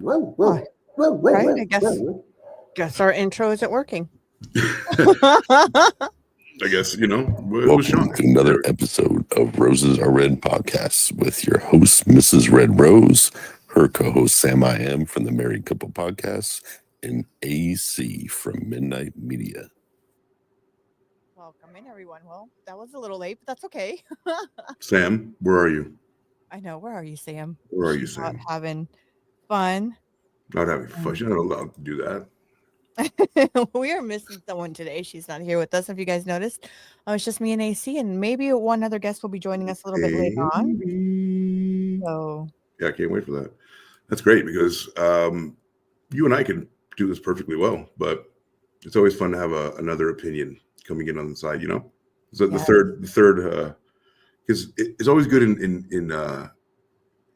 Whoa, Oh, whoa, whoa, whoa, right? whoa, I guess whoa. guess our intro isn't working. I guess, it was Welcome Sean. to another episode of Roses Are Red podcast with your host, Mrs. Red Rose, her co-host, Sam I Am from the Married Couple Podcast, and AC from Midnight Media. Welcome in, everyone. Well, that was a little late, but that's okay. Sam, where are you? I know. Where are you, Sam? Where are you, She's out Sam? having fun. Not having fun. You're not allowed to do that. We are missing someone today. She's not here with us. If you guys noticed, it's just me and AC, and maybe one other guest will be joining us a little bit later on. Maybe. So, Yeah, I can't wait for that. That's great because you and I can do this perfectly well, but it's always fun to have another opinion coming in on the side, So yes. the third, because it's always good in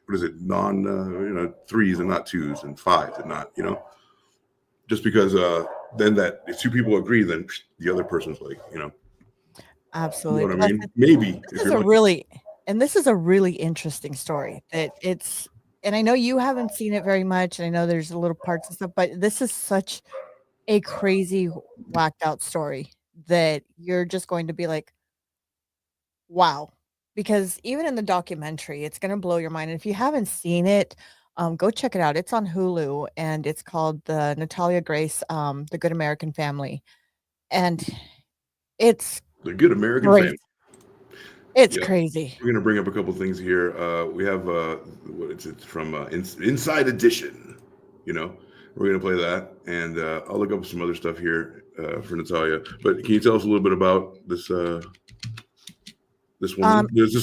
what is it, non threes and not twos and fives and not, just because then that if two people agree, then the other person's like, Absolutely. You know what Plus, I mean? Maybe this is a really interesting story. And I know you haven't seen it very much, and I know there's a little parts and stuff, but this is such a crazy, whacked out story that you're just going to be like, wow. Because even in the documentary, it's going to blow your mind. And if you haven't seen it, go check it out. It's on Hulu, and it's called the Natalia Grace, The Good American Family. And it's The Good American great. Family. It's crazy. We're gonna bring up a couple things here. We have it's from Inside Edition. We're gonna play that, and I'll look up some other stuff here for Natalia. But can you tell us a little bit about this this woman? This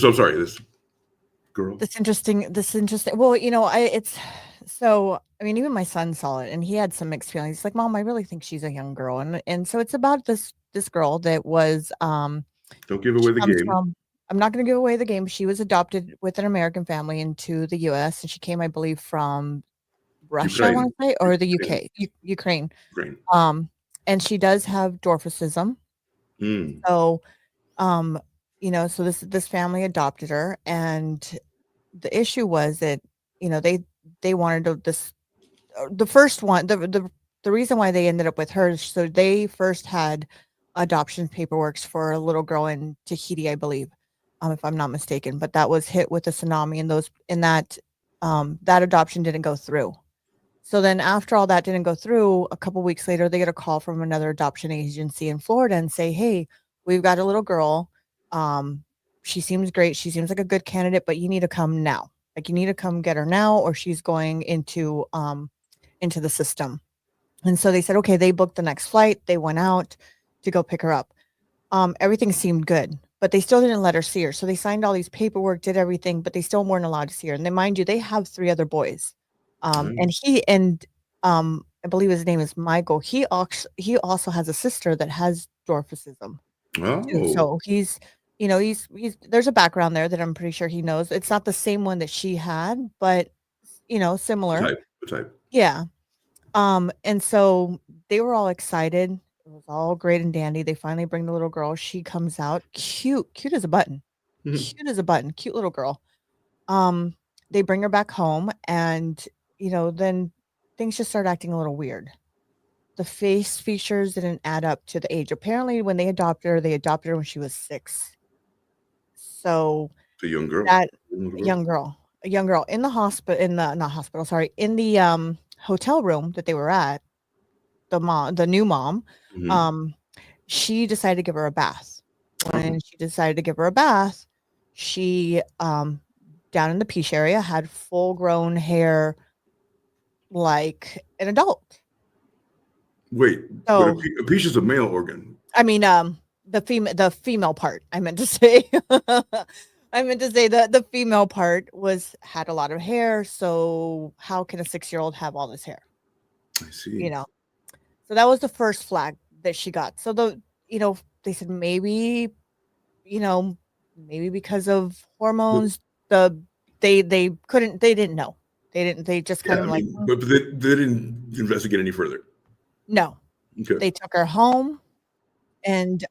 girl. This interesting. Well, even my son saw it and he had some mixed feelings. He's like, "Mom, I really think she's a young girl." And so it's about this girl that was Don't give away the game. I'm not going to give away the game. She was adopted with an American family into the US, and she came, I believe, from Russia, Ukraine. I want to say, or the UK, Ukraine. And she does have dwarfism. So so this family adopted her, and the issue was that they wanted the first one, the reason why they ended up with her is so they first had adoption paperwork for a little girl in Tahiti, I believe, if I'm not mistaken, but that was hit with a tsunami, and that adoption didn't go through. So then after all that didn't go through, a couple weeks later, they get a call from another adoption agency in Florida and say, "Hey, we've got a little girl. She seems great. She seems like a good candidate, but you need to come now. Like you need to come get her now, or she's going into the system." And so they said, okay, they booked the next flight. They went out to go pick her up. Everything seemed good, but they still didn't let her see her. So they signed all these paperwork, did everything, but they still weren't allowed to see her. And then, mind you, they have 3 other boys. And I believe his name is Michael. He also has a sister that has dwarfism. Oh. So he's there's a background there that I'm pretty sure he knows. It's not the same one that she had, but similar. The type. Yeah. And so they were all excited. It was all great and dandy. They finally bring the little girl. She comes out cute as a button. Cute as a button. Cute little girl. They bring her back home, and then things just start acting a little weird. The face features didn't add up to the age. Apparently, when they adopted her when she was 6. So a young girl. A young girl in the hotel room that they were at. The new mom, she decided to give her a bath. When she decided to give her a bath, she down in the peach area had full grown hair like an adult. Wait, so, but a peach is a male organ. I mean, the female part. I meant to say. The female part had a lot of hair. So how can a 6-year-old have all this hair? I see. So that was the first flag that she got. So they said maybe because of hormones, they didn't know. They just kind of but they didn't investigate any further. No. Okay. They took her home, and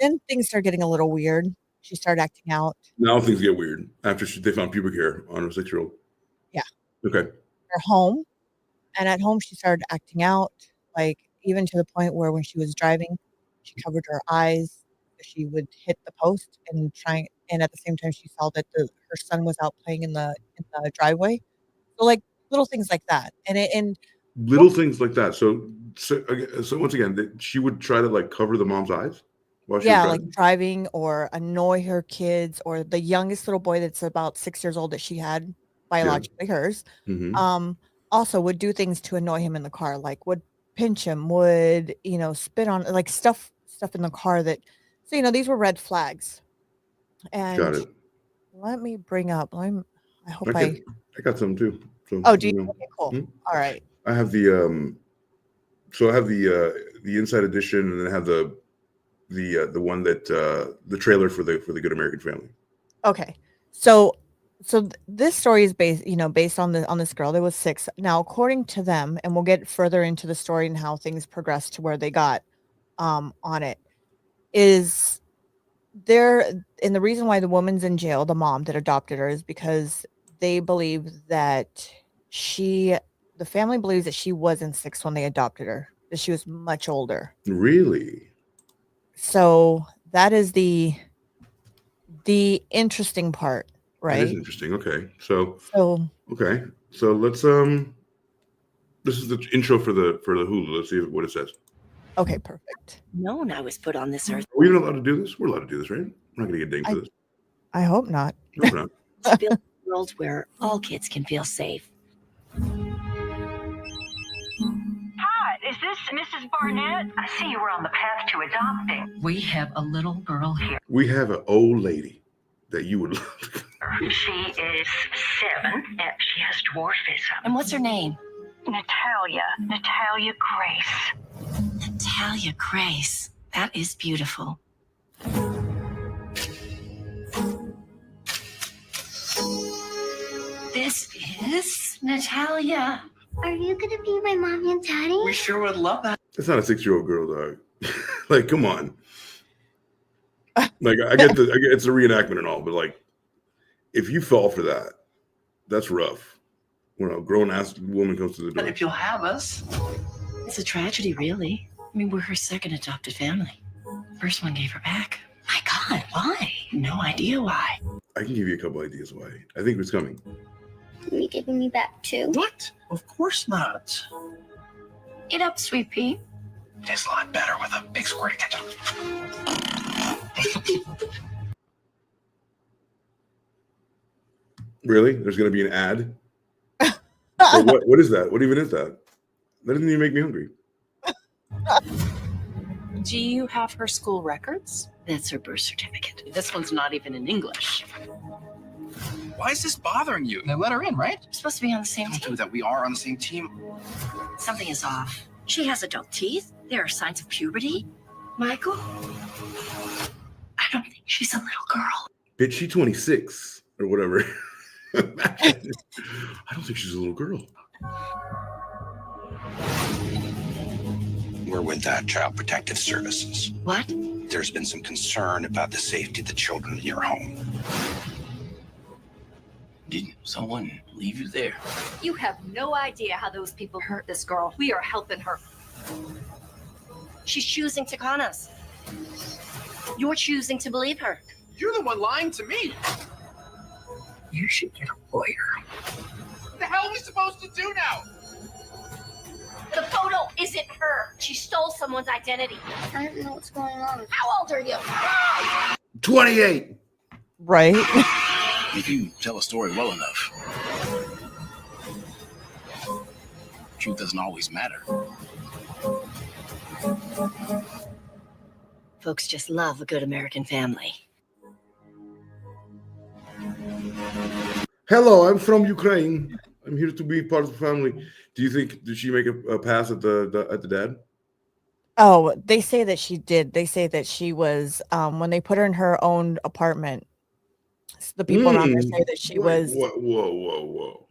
then things started getting a little weird. She started acting out. Now things get weird after they found pubic hair on a 6-year-old. Yeah. Okay. her home, and at home she started acting out, like, even to the point where when she was driving, she covered her eyes, she would hit the post and at the same time she saw that her son was out playing in the driveway. So, like, little things like that, and Little things like that. So once again, she would try to like cover the mom's eyes while she was yeah, like driving. driving or annoy her kids or the youngest little boy that's about 6 years old that she had, Yeah. biologically hers, Mm-hmm. also would do things to annoy him in the car, like would pinch him, would, spit on like stuff in the car that so, these were red flags. Got And it. let me bring up, I hope I got some too. So oh, do you? Okay, cool. Hmm? All right. I have so I have the inside edition, and then I have the one that the trailer for the Good American Family. Okay. So this story is based on this girl. There was 6. Now, according to them, and we'll get further into the story and how things progressed to where they got on it, is there and the reason why the woman's in jail, the mom that adopted her, is because they believe that the family believes that she wasn't 6 when they adopted her, that she was much older. Really? So that is the interesting part, That is right? interesting. Okay. So So okay. So let's this is the intro for the Hulu. Let's see what it says. okay, perfect. Known I was put on this earth. Are we even allowed to do this? We're allowed to do this, right? We're not gonna get dinged for this. I hope not. No, we're not. To build a world where all kids can feel safe. Hi, is this Mrs. Barnett? I see you were on the path to adopting. We have a little girl here. We have an old lady that you would love. She is 7 and she has dwarfism. And what's her name? Natalia Grace. Natalia Grace. That is beautiful. This is Natalia. Are you gonna be my mommy and daddy? We sure would love that. It's not a 6-year-old girl, dog. Like, come on. Like, I get it's a reenactment and all, but like, if you fall for that, that's rough. When a grown-ass woman comes to the door. But if you'll have us. It's a tragedy, really. I mean, we're her second adopted family. First one gave her back. My God, why? No idea why. I can give you a couple ideas why. I think it's coming. Are you giving me back too? What? Of course not. Get up, sweet pea. Tastes a lot better with a big squirt of ketchup. Really? There's going to be an ad? So what is that? What even is that? That doesn't even make me hungry. Do you have her school records? That's her birth certificate. This one's not even in English. Why is this bothering you? They let her in, right? We're supposed to be on the same Don't team. do that. We are on the same team. Something is off. She has adult teeth. There are signs of puberty. Michael? I don't think she's a little girl. Bitch, she's 26 or whatever. I don't think she's a little girl. We're with Child Protective Services. What? There's been some concern about the safety of the children in your home. Did someone leave you there? You have no idea how those people hurt this girl. We are helping her. She's choosing to con us. You're choosing to believe her. You're the one lying to me. You should get a lawyer. What the hell are we supposed to do now? The photo isn't her. She stole someone's identity. I don't know what's going on. How old are you? 28. Right. If you tell a story well enough, truth doesn't always matter. Folks just love a good American family. Hello, I'm from Ukraine. I'm here to be part of the family. Do you think did she make a pass at the dad? Oh, they say that she did. They say that she was when they put her in her own apartment. The people around there say that she was. Whoa!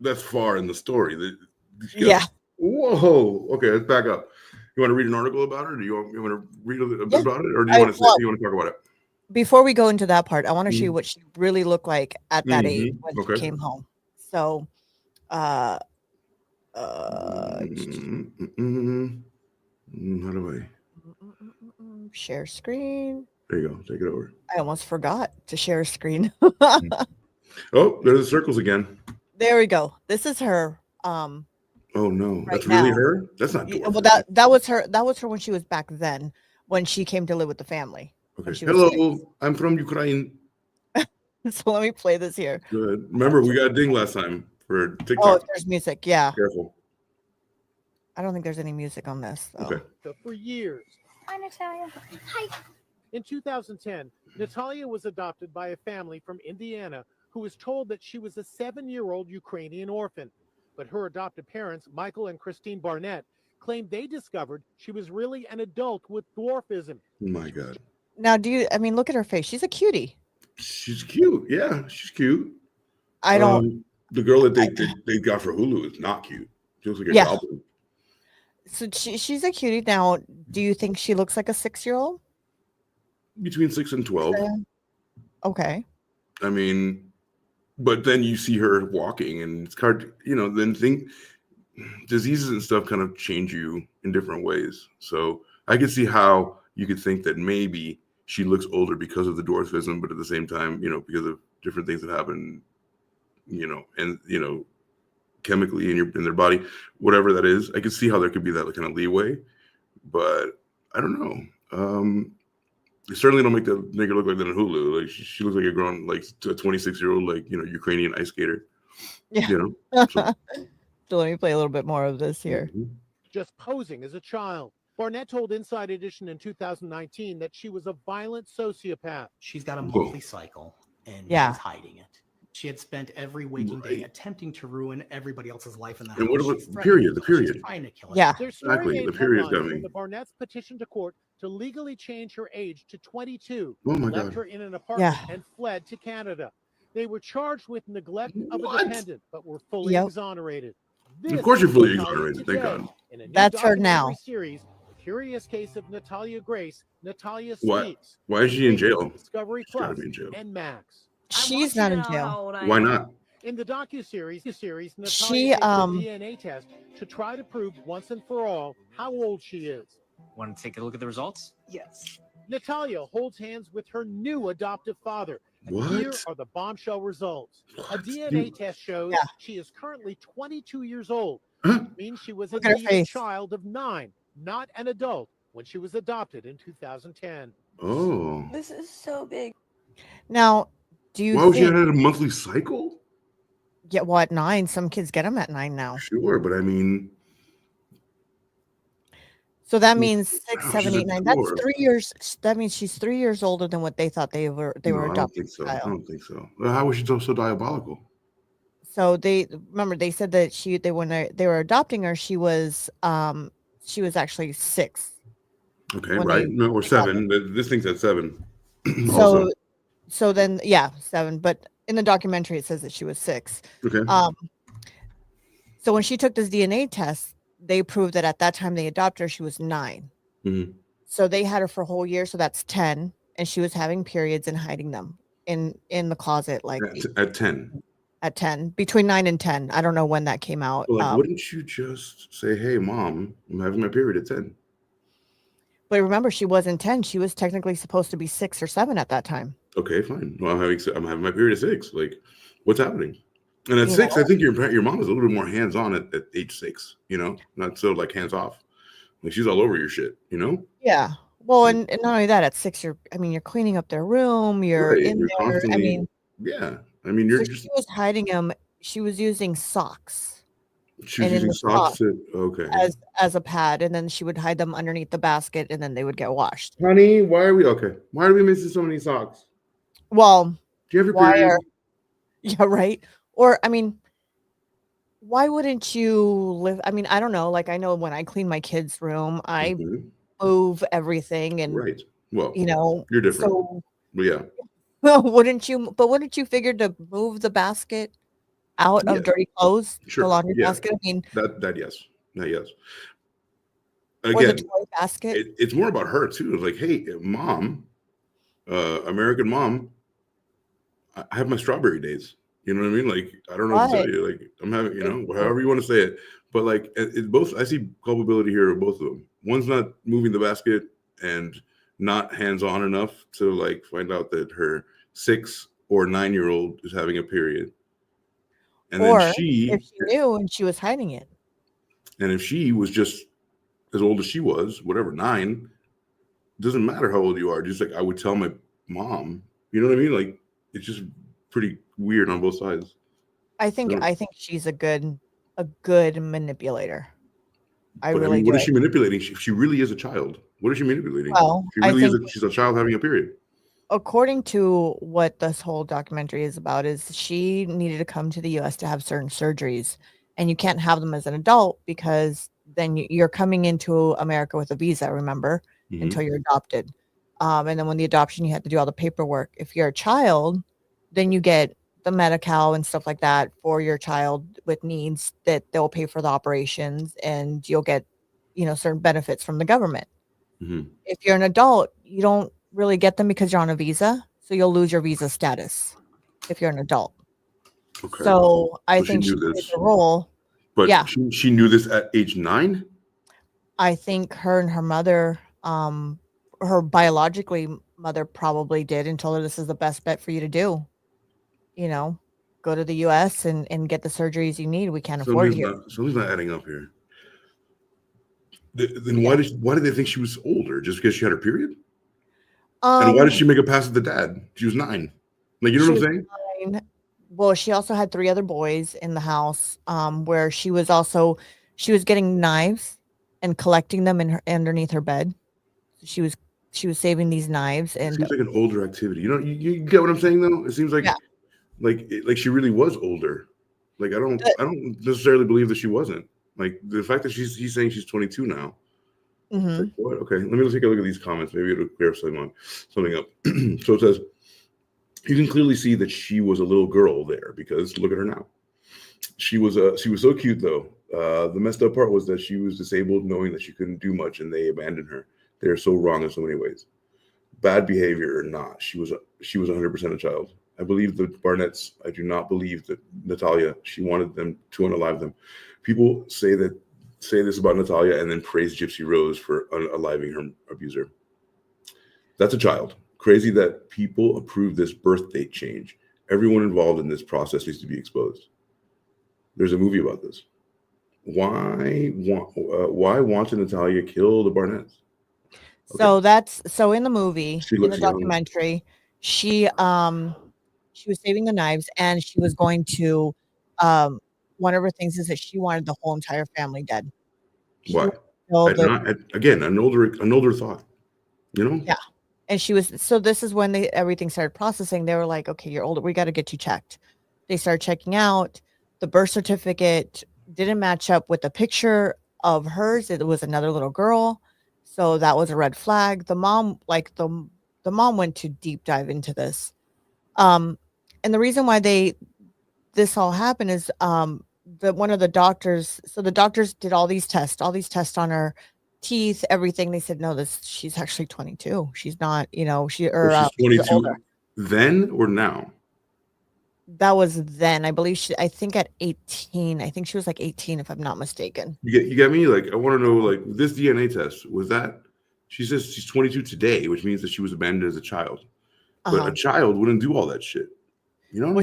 That's far in the story. Yeah. Whoa. Okay, let's back up. You want to read an article about it, or do you want to read a bit about it, or do you want to talk about it? Before we go into that part, I want to show you what she really looked like at that age when she came home. So, uh, How do I? Share screen. There you go. Take it over. I almost forgot to share screen. Oh, there's the circles again. There we go. This is her. Oh no, right that's really now. her. That's not. Well, that was her. That was her when she was back then, when she came to live with the family. Okay. Hello, I'm from Ukraine. So let me play this here. Good. Remember, we got ding last time for TikTok. Oh, there's music. Yeah. Careful. I don't think there's any music on this. Though. Okay. For years. Hi, Natalia. Hi. In 2010, Natalia was adopted by a family from Indiana who was told that she was a 7-year-old Ukrainian orphan. But her adopted parents, Michael and Christine Barnett, claimed they discovered she was really an adult with dwarfism. Oh my God. Now, look at her face. She's a cutie. She's cute. Yeah, she's cute. I don't. The girl that they got for Hulu is not cute. She looks like a goblin. So she's a cutie. Now, do you think she looks like a 6-year-old? Between 6 and 12. Okay. I mean, but then you see her walking, and it's hard. Then diseases and stuff kind of change you in different ways. So I could see how you could think that maybe she looks older because of the dwarfism, but at the same time, because of different things that happen, and chemically in their body, whatever that is. I could see how there could be that kind of leeway, but I don't know. They certainly don't make her look like that in Hulu. Like she looks like a grown, like a 26-year-old, Ukrainian ice skater. Yeah. So let me play a little bit more of this here. Just posing as a child. Barnett told Inside Edition in 2019 that she was a violent sociopath. She's got a monthly cycle, and she's hiding it. She had spent every waking day attempting to ruin everybody else's life in the house. And what about the period? The period. She's trying to kill it. Yeah. Exactly. The period's got me. The Barnetts petitioned to court to legally change her age to 22. Oh my left God. her in an apartment and fled to Canada. They were charged with neglect of a dependent, but were fully exonerated. Of course you're fully exonerated. Thank God. That's her now. Series, The Curious Case of Natalia Grace, Natalia Why? Speaks. Why is she in jail? Discovery She's gotta Plus be in jail. and Max. She's not in jail. Why not? In the docuseries, Natalia She, takes a DNA test to try to prove once and for all how old she is. Want to take a look at the results? Yes. Natalia holds hands with her new adoptive father. What? Here are the bombshell results. A DNA test shows she is currently 22 years old. Huh? Means she was Look at her indeed a face. child of 9, not an adult, when she was adopted in 2010. Oh. This is so big. Now, do you Why was she think? at a monthly cycle? Yeah, well, at 9, some kids get them at 9 now. Sure, but I mean, So that means 6, Wow, 7, she's 8, a 9. That's dwarf. 3 years. That means she's 3 years older than what they thought they were. They were no, I don't adopting. think so. Child. I don't think so. Well, how was she so diabolical? So they said that when they were adopting her, she was actually 6. Okay, When right? they No, or 7. This thing said 7. Also. So then 7. But in the documentary it says that she was 6. Okay. So when she took this DNA test, they proved that at that time they adopted her, she was 9. Mhm. So they had her for a whole year, so that's 10, and she was having periods and hiding them in the closet, like At 10. at 10, between 9 and 10. I don't know when that came out. Well, wouldn't you just say, "Hey, Mom, I'm having my period at 10"? But remember, she wasn't 10. She was technically supposed to be 6 or 7 at that time. Okay, fine. Well, I'm having my period at 6. Like, what's happening? And at You 6, know? I think your mom is a little bit more hands on at age 6. Not so like hands off. Like she's all over your shit. Yeah. Well, and not only that, at 6, you're cleaning up their room. You're Right, in you're there. I constantly- mean, Yeah. I mean, you're so just she was hiding them. She was using socks she was and in using the socks. sock Okay. as a pad, and then she would hide them underneath the basket, and then they would get washed. Honey, why are we missing so many socks? Well, Do you have your why period? yeah, right. Or I mean, why wouldn't you live? I mean, I don't know. Like I know when I clean my kids' room, I Mhm. move everything, and Right. Well, So you're different. But yeah. wouldn't you figure to move the basket out Yeah. of dirty clothes, Sure. the laundry Yeah. basket? I mean, That yes. That yes. or the Again, toy basket. it's more about her too. It's like, hey, Mom, American mom, I have my strawberry days. You know what I mean? Like, I don't know what to tell you. Like, I'm having, you know, however you want to say it. But like, it both, I see culpability here of both of them. One's not moving the basket and not hands-on enough to like find out that her 6 or 9-year-old is having a period. And or then she, if she knew and she was hiding it. And if she was just as old as she was, whatever, 9, doesn't matter how old you are. Just like I would tell my mom, you know what I mean? Like, it's just pretty weird on both sides. I think she's a good manipulator. I But really I mean, do. what is she manipulating? She really is a child. What is she manipulating? Well, she really she's a child having a period. According to what this whole documentary is about, is she needed to come to the US to have certain surgeries, and you can't have them as an adult because then you're coming into America with a visa, remember, until you're adopted. And then when the adoption, you have to do all the paperwork. If you're a child, then you get the Medi-Cal and stuff like that for your child with needs that they'll pay for the operations, and you'll get, certain benefits from the government. If you're an adult, you don't really get them because you're on a visa, so you'll lose your visa status if you're an adult. Okay. So I think she played the role. But yeah, she knew this at age 9. I think her and her mother, her biologically mother probably did, and told her this is the best bet for you to do. Go to the US and get the surgeries you need. We can't afford it here. Something's not adding up here. Then why did they think she was older? Just because she had her period? And why did she make a pass at the dad? She was 9. Like, you know what I'm saying? 9. Well, she also had 3 other boys in the house, where she was getting knives and collecting them underneath her bed. She was saving these knives. And it seems like an older activity. You get what I'm saying though? It seems like like she really was older. Like I don't necessarily believe that she wasn't. Like the fact that he's saying she's 22 now. Like, what? Okay, let me take a look at these comments. Maybe it'll clear something up. So it says, you can clearly see that she was a little girl there because look at her now. She was so cute though. The messed up part was that she was disabled, knowing that she couldn't do much, and they abandoned her. They are so wrong in so many ways. Bad behavior or not, she was 100% a child. I believe the Barnetts. I do not believe that Natalia. She wanted them to unalive them. People say this about Natalia and then praise Gypsy Rose for unaliving her abuser. That's a child. Crazy that people approve this birth date change. Everyone involved in this process needs to be exposed. There's a movie about this. Why wanted Natalia kill the Barnetts? Okay. So in the movie, in the documentary, she was saving the knives, and she was going to one of her things is that she wanted the whole entire family dead. Why? Again, an older thought, Yeah. And so this is when everything started processing. They were like, okay, you're older. We got to get you checked. They started checking out. The birth certificate didn't match up with the picture of hers. It was another little girl. So that was a red flag. The mom, the mom went to deep dive into this. And the reason why this all happened is one of the doctors, so the doctors did all these tests on her teeth, everything. They said, no, she's actually 22. She's not, she's 22 older. Then or now? That was then. I believe I think at 18. I think she was like 18, if I'm not mistaken. You get me? Like, I want to know, like, this DNA test, was that, she says she's 22 today, which means that she was abandoned as a child. But a child wouldn't do all that shit. Well,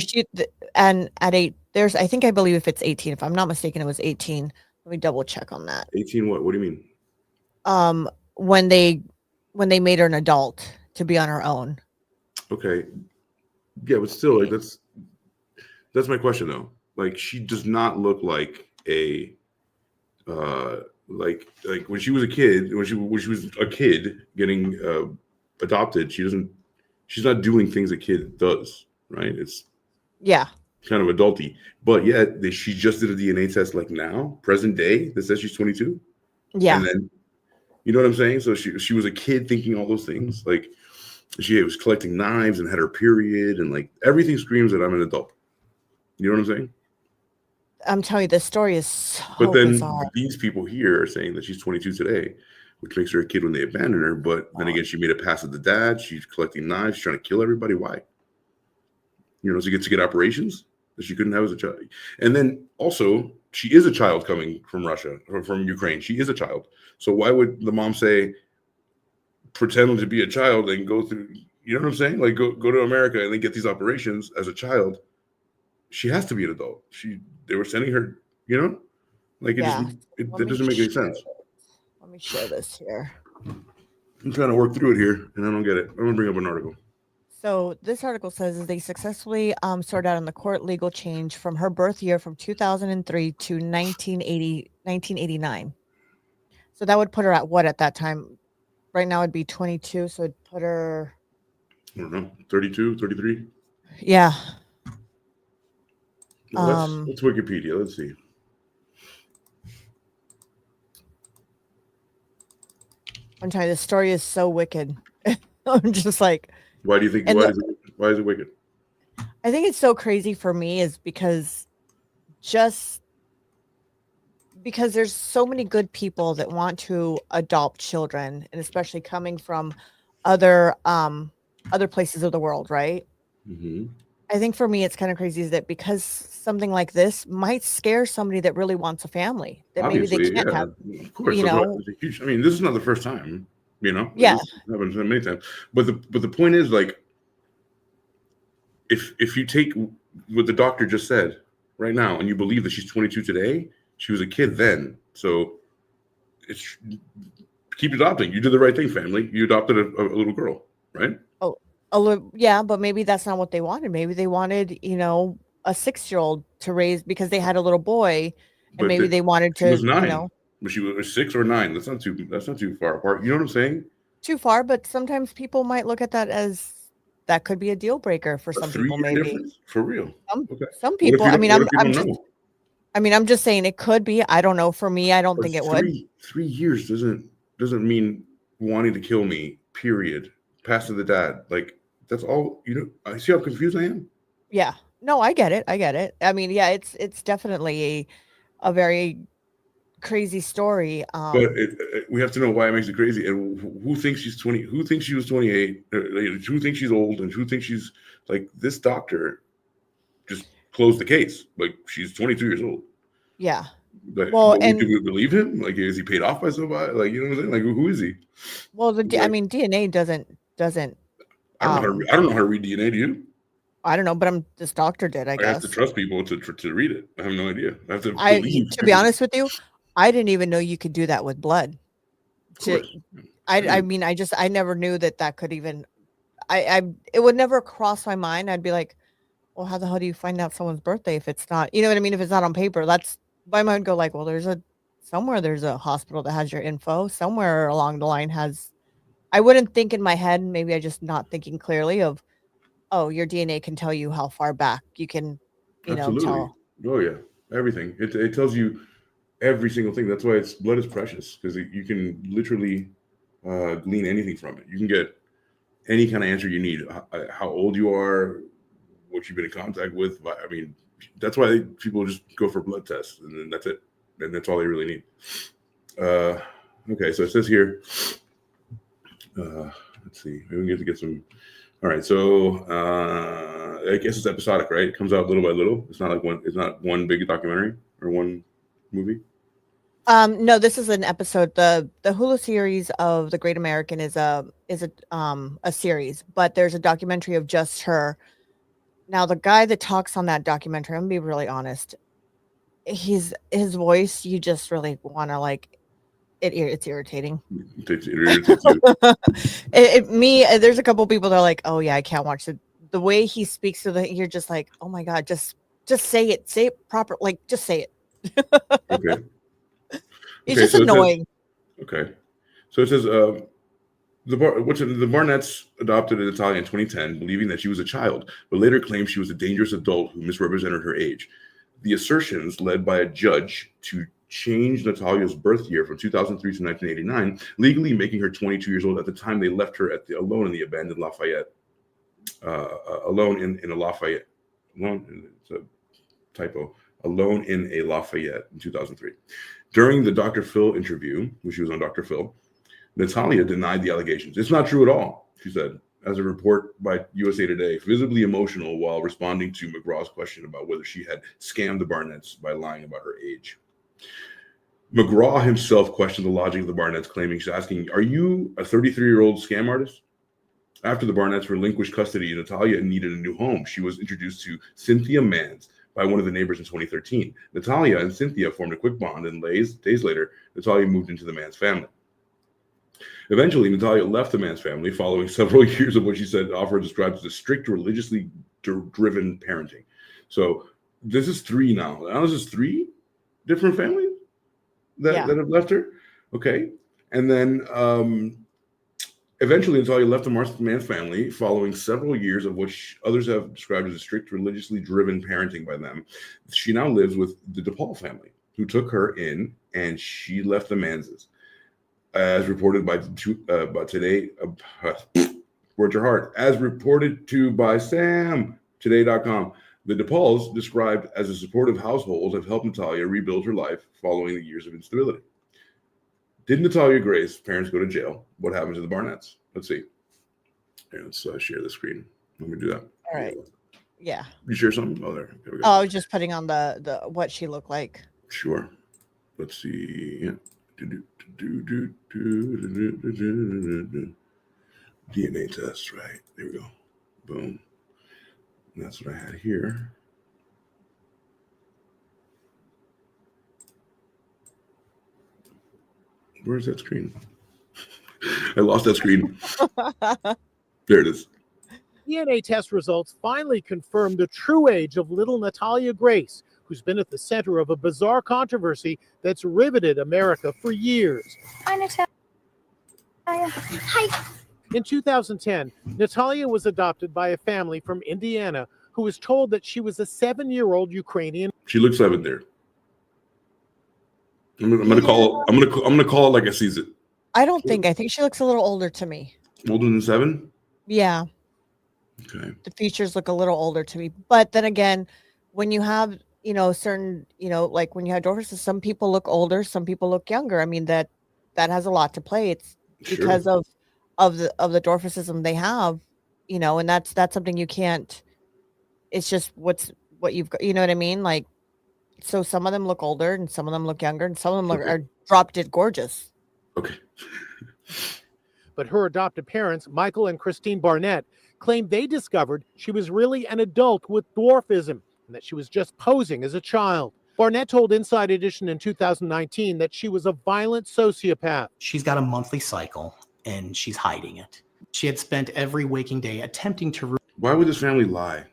and at 8, I believe if it's 18, if I'm not mistaken, it was 18. Let me double check on that. 18 what? What do you mean? When they made her an adult to be on her own. Okay. Yeah, but still, like, that's my question though. Like, she does not look like a like when she was a kid, when she was a kid getting adopted, she's not doing things a kid does, right? It's kind of adulty, but yet she just did a DNA test like now, present day, that says she's 22. Yeah. And then, you know what I'm saying? So she was a kid thinking all those things. Like, she was collecting knives and had her period, and like everything screams that I'm an adult. You know what I'm saying? I'm telling you, this story is so But then bizarre. These people here are saying that she's 22 today, which makes her a kid when they abandoned her. But then again, she made a pass at the dad. She's collecting knives, she's trying to kill everybody. Why? To get operations. that she couldn't have as a child. And then also, she is a child coming from Russia or from Ukraine. She is a child. So why would the mom say, pretend to be a child and go through, you know what I'm saying? Like go to America and then get these operations as a child. She has to be an adult. They were sending her, you know, like that doesn't make any sense. Let me share this here. I'm trying to work through it here and I don't get it. I'm gonna bring up an article. So this article says they successfully sorted out on the court legal change from her birth year from 2003 to 1989. So that would put her at what at that time? Right now it'd be 22. So it'd put her, I don't know, 32, 33. Yeah. Let's Wikipedia. Let's see. I'm telling you, the story is so wicked. I'm just like, why do you think? Why is it wicked? I think it's so crazy for me is because there's so many good people that want to adopt children, and especially coming from other places of the world, right? Mm-hmm. I think for me, it's kind of crazy is that because something like this might scare somebody that really wants a family that Obviously, maybe they can't have. Of course, you know, I mean, this is not the first time. You know, yeah, this happens many times. But the point is, like, if you take what the doctor just said right now, and you believe that she's 22 today, she was a kid then. So it's keep adopting. You did the right thing, family. You adopted a little girl, right? Oh, yeah, but maybe that's not what they wanted. Maybe they wanted, you know, a 6-year-old to raise because they had a little boy, and But maybe they wanted to, she was 9. you know, but she was 6 or 9. That's not too far apart. You know what I'm saying? too far. But sometimes people might look at that as that could be a deal breaker for some people. Maybe difference? For real. Some people. I mean, I'm just saying it could be. I don't know. For me, I don't think it would. 3 years doesn't mean wanting to kill me. Period. Pass to the dad. Like that's all. You know. I see how confused I am. Yeah. No, I get it. I mean, yeah, it's definitely a very crazy story. But we have to know why it makes it crazy, and who thinks she's 20? Who thinks she was 28? Who thinks she's old, and who thinks she's like this doctor? Just closed the case. Like she's 22 years old. Yeah. Like, well, and do we believe him? Like, is he paid off by somebody? Like, you know what I'm saying? Like, who is he? Well, I mean, DNA doesn't. I don't know how to read DNA. Do you? I don't know, but this doctor did. I guess. I have to trust people to read it. I have no idea. I have to. To be honest with you, I didn't even know you could do that with blood. I mean, I never knew that could even. It would never cross my mind. I'd be like, well, how the hell do you find out someone's birthday if it's not? You know what I mean? If it's not on paper, that's my mind go like, well, there's a hospital that has your info. Somewhere along the line has. I wouldn't think in my head. Maybe I just not thinking clearly of. Oh, your DNA can tell you how far back you can, Absolutely. Tell. Oh yeah, everything. It tells you every single thing. That's why blood is precious because you can literally glean anything from it. You can get any kind of answer you need. How old you are, what you've been in contact with. I mean, that's why people just go for blood tests, and then that's it. And that's all they really need. Okay, so it says here. Let's see. Maybe we get some. All right, so I guess it's episodic, right? It comes out little by little. It's not like it's not one big documentary or one movie. No, this is an episode. The Hulu series of The Great American is a series, but there's a documentary of just her. Now, the guy that talks on that documentary, I'm gonna be really honest. His voice, you just really want to like. It's irritating. It irritates you. There's a couple people that are like, oh yeah, I can't watch it. The way he speaks to you're just like, oh my god, just say it proper, like just say it. Okay. It's just annoying. Okay, so it says the Barnetts adopted Natalia in 2010, believing that she was a child, but later claimed she was a dangerous adult who misrepresented her age. The assertions led by a judge to change Natalia's birth year from 2003 to 1989, legally making her 22 years old at the time they left her alone in the abandoned Lafayette. Alone in a Lafayette. It's a typo. Alone in a Lafayette in 2003. During the Dr. Phil interview, when she was on Dr. Phil, Natalia denied the allegations. It's not true at all, she said. as a report by USA Today, visibly emotional while responding to McGraw's question about whether she had scammed the Barnetts by lying about her age. McGraw himself questioned the logic of the Barnetts, claiming she's asking, "Are you a 33-year-old scam artist?" After the Barnetts relinquished custody, Natalia needed a new home. She was introduced to Cynthia Mans by one of the neighbors in 2013. Natalia and Cynthia formed a quick bond, and days later, Natalia moved into the Mans family. Eventually, Natalia left the Mans family following several years of what she said often described as a strict, religiously driven parenting. So this is 3 now. Now this is 3 different families that have left her. Okay. And then eventually Natalia left the Mans family following several years of what others have described as a strict, religiously driven parenting by them. She now lives with the DePaul family, who took her in, and she left the Manses. As reported by today, word your heart. As reported to by SamToday.com, the DePauls, described as a supportive household, have helped Natalia rebuild her life following the years of instability. Did Natalia Grace's parents go to jail? What happened to the Barnetts? Let's see. Here, let's share the screen. Let me do that. All right. Yeah. You share something? Oh, there we go. Oh, I was just putting on the what she looked like. Sure. Let's see. Yeah. DNA test, right? There we go. Boom. And that's what I had here. Where's that screen? I lost that screen. There it is. DNA test results finally confirmed the true age of little Natalia Grace, who's been at the center of a bizarre controversy that's riveted America for years. Hi, Natalia. Hi. In 2010, Natalia was adopted by a family from Indiana who was told that she was a 7-year-old Ukrainian. She looks 7 there. I'm gonna call it like I sees it. I don't think. I think she looks a little older to me. Older than 7? Yeah. Okay. The features look a little older to me. But then again, when you have, certain, like when you have dwarfism, some people look older, some people look younger. I mean, that has a lot to play. It's because of the dwarfism they have, and that's something you can't. It's just what you've got. You know what I mean? Like, so some of them look older and some of them look younger and some of them are drop dead gorgeous. Okay. But her adopted parents, Michael and Christine Barnett, claimed they discovered she was really an adult with dwarfism and that she was just posing as a child. Barnett told Inside Edition in 2019 that she was a violent sociopath. She's got a monthly cycle and she's hiding it. She had spent every waking day attempting to... Why would this family lie?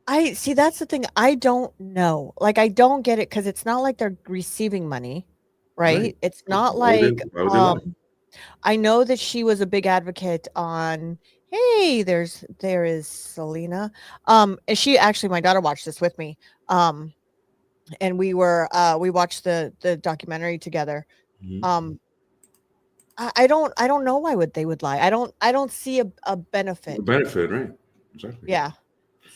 I see. That's the thing. I don't know. Like, I don't get it because it's not like they're receiving money, right? It's not like I know that she was a big advocate on. Hey, there is Selena. And she actually, my daughter watched this with me. And we watched the documentary together. Mm-hmm. I don't know why they would lie. I don't see a benefit. A benefit, right? Exactly. Yeah.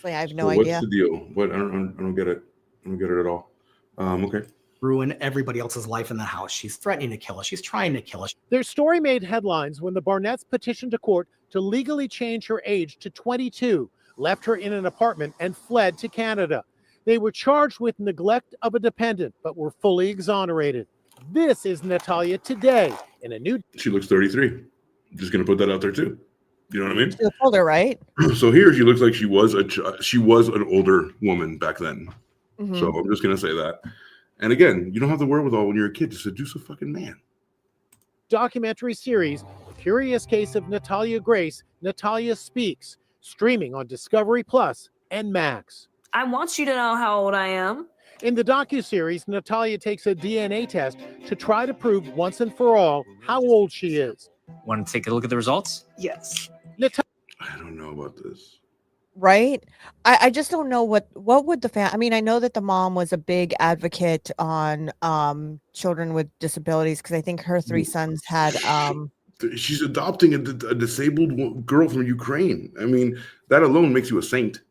I have no idea. What's the deal? What I don't get it. I don't get it at all. Okay. Ruin everybody else's life in the house. She's threatening to kill us. She's trying to kill us. Their story made headlines when the Barnetts petitioned a court to legally change her age to 22, left her in an apartment, and fled to Canada. They were charged with neglect of a dependent, but were fully exonerated. This is Natalia today in a new... She looks 33. I'm just going to put that out there too. You know what I mean? She looks older, right? So here she looks like she was an older woman back then. Mm-hmm. So I'm just going to say that. And again, you don't have the wherewithal when you're a kid to seduce a fucking man. Documentary series, The Curious Case of Natalia Grace, Natalia Speaks, streaming on Discovery Plus and Max. I want you to know how old I am. In the docuseries, Natalia takes a DNA test to try to prove once and for all how old she is. Want to take a look at the results? Yes. I don't know about this. Right? I just don't know what would I mean, I know that the mom was a big advocate on children with disabilities because I think her 3 sons had she's adopting a disabled girl from Ukraine. I mean, that alone makes you a saint.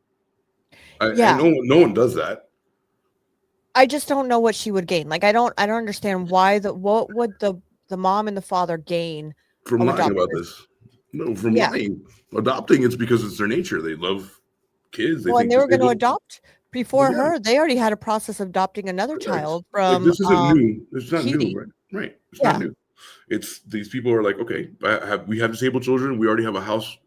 No one does that. I just don't know what she would gain. Like, I don't understand what would the mom and the father gain from lying about this. No, from lying. Adopting, it's because it's their nature. They love kids. They Well, and think they were going to disabled. adopt before Yeah. her. They already had a process of adopting another Correct. child Like, from this isn't new. It's not Haiti. new, right? Right. It's not new. It's these people are like, okay, we have disabled children. We already have a house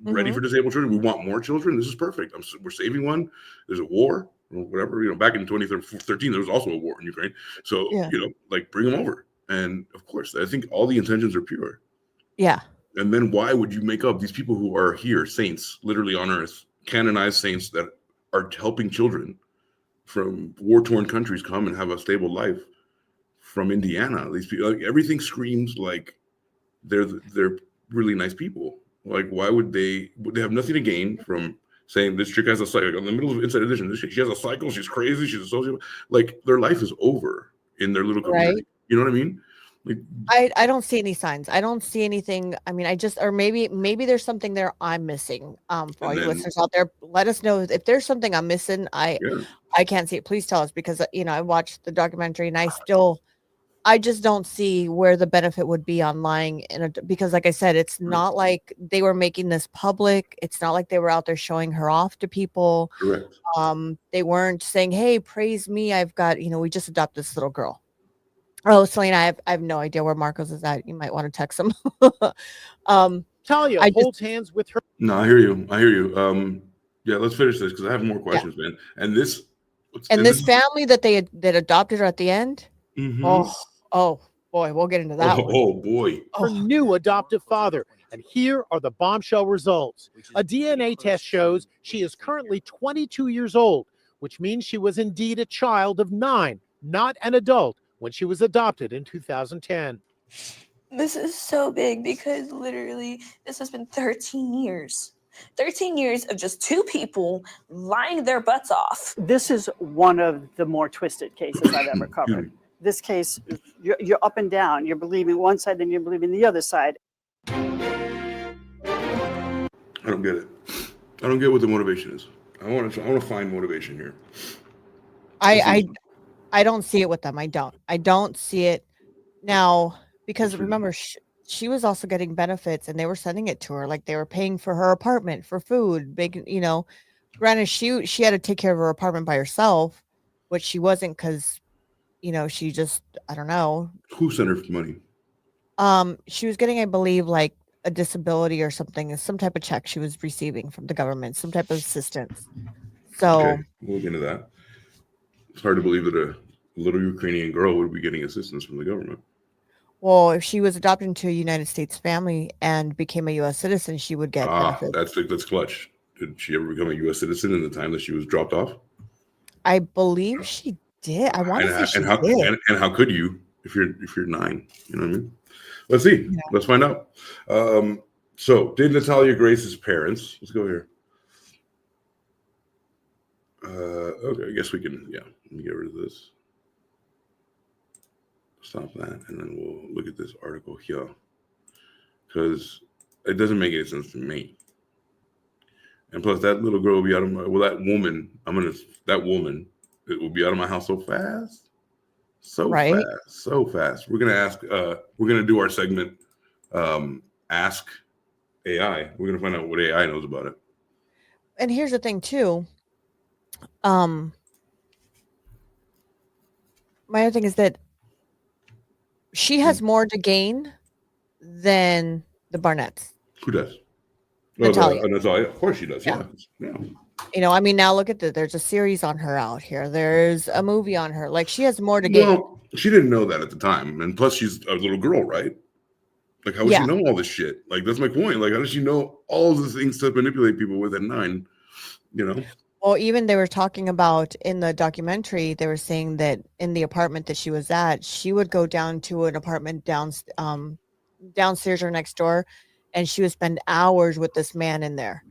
ready for disabled children. We want more children. This is perfect. We're saving one. There's a war or whatever. You know, back in 2013, there was also a war in Ukraine. So, you know, like, bring them over. And of course, I think all the intentions are pure. Yeah. And then why would you make up these people who are here, saints, literally on earth, canonized saints that are helping children from war-torn countries come and have a stable life from Indiana? These people, like, everything screams like they're really nice people. Like, why would they have nothing to gain from saying this chick has a cycle? In the middle of Inside Edition, she has a cycle, she's crazy, she's a sociopath. Like, their life is over in their little community. Right. You know what I mean? Like, I don't see any signs. I don't see anything. I mean, or maybe there's something there I'm missing. For all you listeners out there, let us know if there's something I'm missing. I can't see it. Please tell us, because I watched the documentary and I just don't see where the benefit would be on lying because, like I said, it's not like they were making this public. It's not like they were out there showing her off to people. Correct. They weren't saying, "Hey, praise me. I've got, we just adopted this little girl." Oh, Selena, I have no idea where Marcos is at. You might want to text him. Talia holds hands with her. No, I hear you. Yeah, let's finish this because I have more questions, man. And this family that adopted her at the end. Oh boy, we'll get into that. Oh boy. Her new adoptive father. And here are the bombshell results. A DNA test shows she is currently 22 years old, which means she was indeed a child of 9, not an adult, when she was adopted in 2010. This is so big because literally this has been 13 years. 13 years of just two people lying their butts off. This is one of the more twisted cases I've ever covered. This case, you're up and down. You're believing one side, then you're believing the other side. I don't get it. I don't get what the motivation is. I want to find motivation here. I don't see it with them. I don't see it now, because remember, she was also getting benefits and they were sending it to her. Like, they were paying for her apartment, for food, granted she had to take care of her apartment by herself, which she wasn't, because she just, I don't know. Who sent her money? She was getting, I believe, like a disability or something, some type of check she was receiving from the government, some type of assistance. So okay, we'll look into that. It's hard to believe that a little Ukrainian girl would be getting assistance from the government. Well, if she was adopted into a United States family and became a U.S. citizen, she would get benefits. That's clutch. Did she ever become a U.S. citizen in the time that she was dropped off? I believe she did. I want to say she did. And how could you if you're 9? You know what I mean? Let's see. Yeah. Let's find out. So, did Natalia Grace's parents? Let's go here. Okay, I guess we can. Yeah, let me get rid of this. Stop that, and then we'll look at this article here, because it doesn't make any sense to me. And plus, that little girl will be out of my. Well, that woman. It will be out of my house so fast. So fast. We're gonna do our segment, Ask AI. We're gonna find out what AI knows about it. And here's the thing too. My other thing is that she has more to gain than the Barnetts. Who does? Natalia. Natalia. Of course she does. Yeah. I mean, now look at there's a series on her out here. There's a movie on her. Like, she has more to gain. Well, she didn't know that at the time. And plus, she's a little girl, right? Like, how would she know all this shit? Like, that's my point. Like, how does she know all of the things to manipulate people with at 9? Well, even they were talking about in the documentary, they were saying that in the apartment that she was at, she would go down to an apartment downstairs or next door, and she would spend hours with this man in there.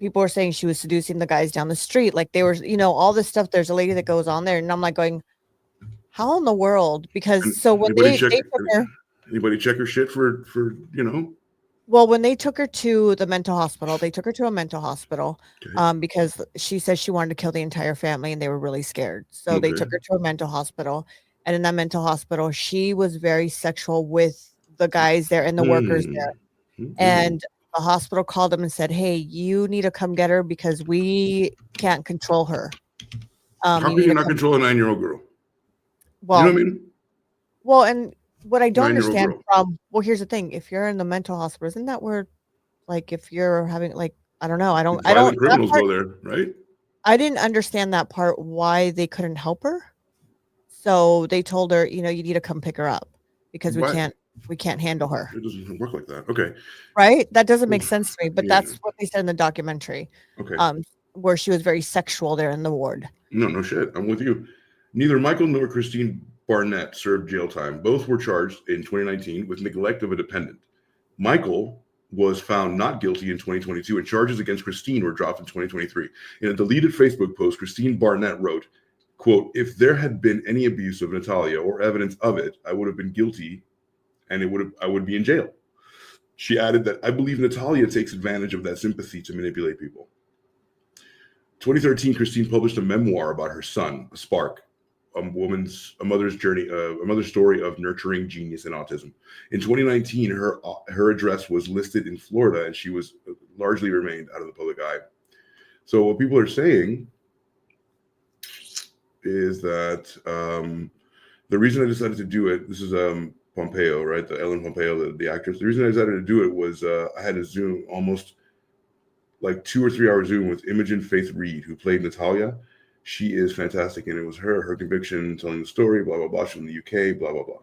People were saying she was seducing the guys down the street. Like, they were, all this stuff. There's a lady that goes on there, and I'm like going, how in the world? Because when they took her, anybody check her shit for Well, when they took her to the mental hospital, because she said she wanted to kill the entire family and they were really scared. So they took her to a mental hospital, and in that mental hospital, she was very sexual with the guys there and the workers there. Mm-hmm. And the hospital called them and said, hey, you need to come get her because we can't control her. How can you not control a 9-year-old girl? Well, you know what I mean? Well, and what I don't 9-year-old understand girl. well, here's the thing. If you're in the mental hospital, isn't that where, like, if you're having, like, I don't know. I don't, Criminals go there, right? I didn't understand that part, why they couldn't help her. So they told her, you need to come pick her up because we can't handle her. It doesn't work like that. Okay. Right? That doesn't make sense to me, but Yeah. that's what they said in the documentary. Okay. Where she was very sexual there in the ward. No shit. I'm with you. Neither Michael nor Christine Barnett served jail time. Both were charged in 2019 with neglect of a dependent. Michael was found not guilty in 2022, and charges against Christine were dropped in 2023. In a deleted Facebook post, Christine Barnett wrote, quote, if there had been any abuse of Natalia or evidence of it, I would have been guilty and I would be in jail. She added that I believe Natalia takes advantage of that sympathy to manipulate people. 2013, Christine published a memoir about her son, A Spark, a mother's journey, a mother's story of nurturing genius and autism. In 2019, her address was listed in Florida, and she was largely remained out of the public eye. So what people are saying is that the reason I decided to do it, this is Pompeo, right? The Ellen Pompeo, the actress. The reason I decided to do it was I had a Zoom, almost like 2 or 3 hour Zoom with Imogen Faith Reed, who played Natalia. She is fantastic, and it was her conviction, telling the story, blah, blah, blah. She's from the UK, blah, blah, blah.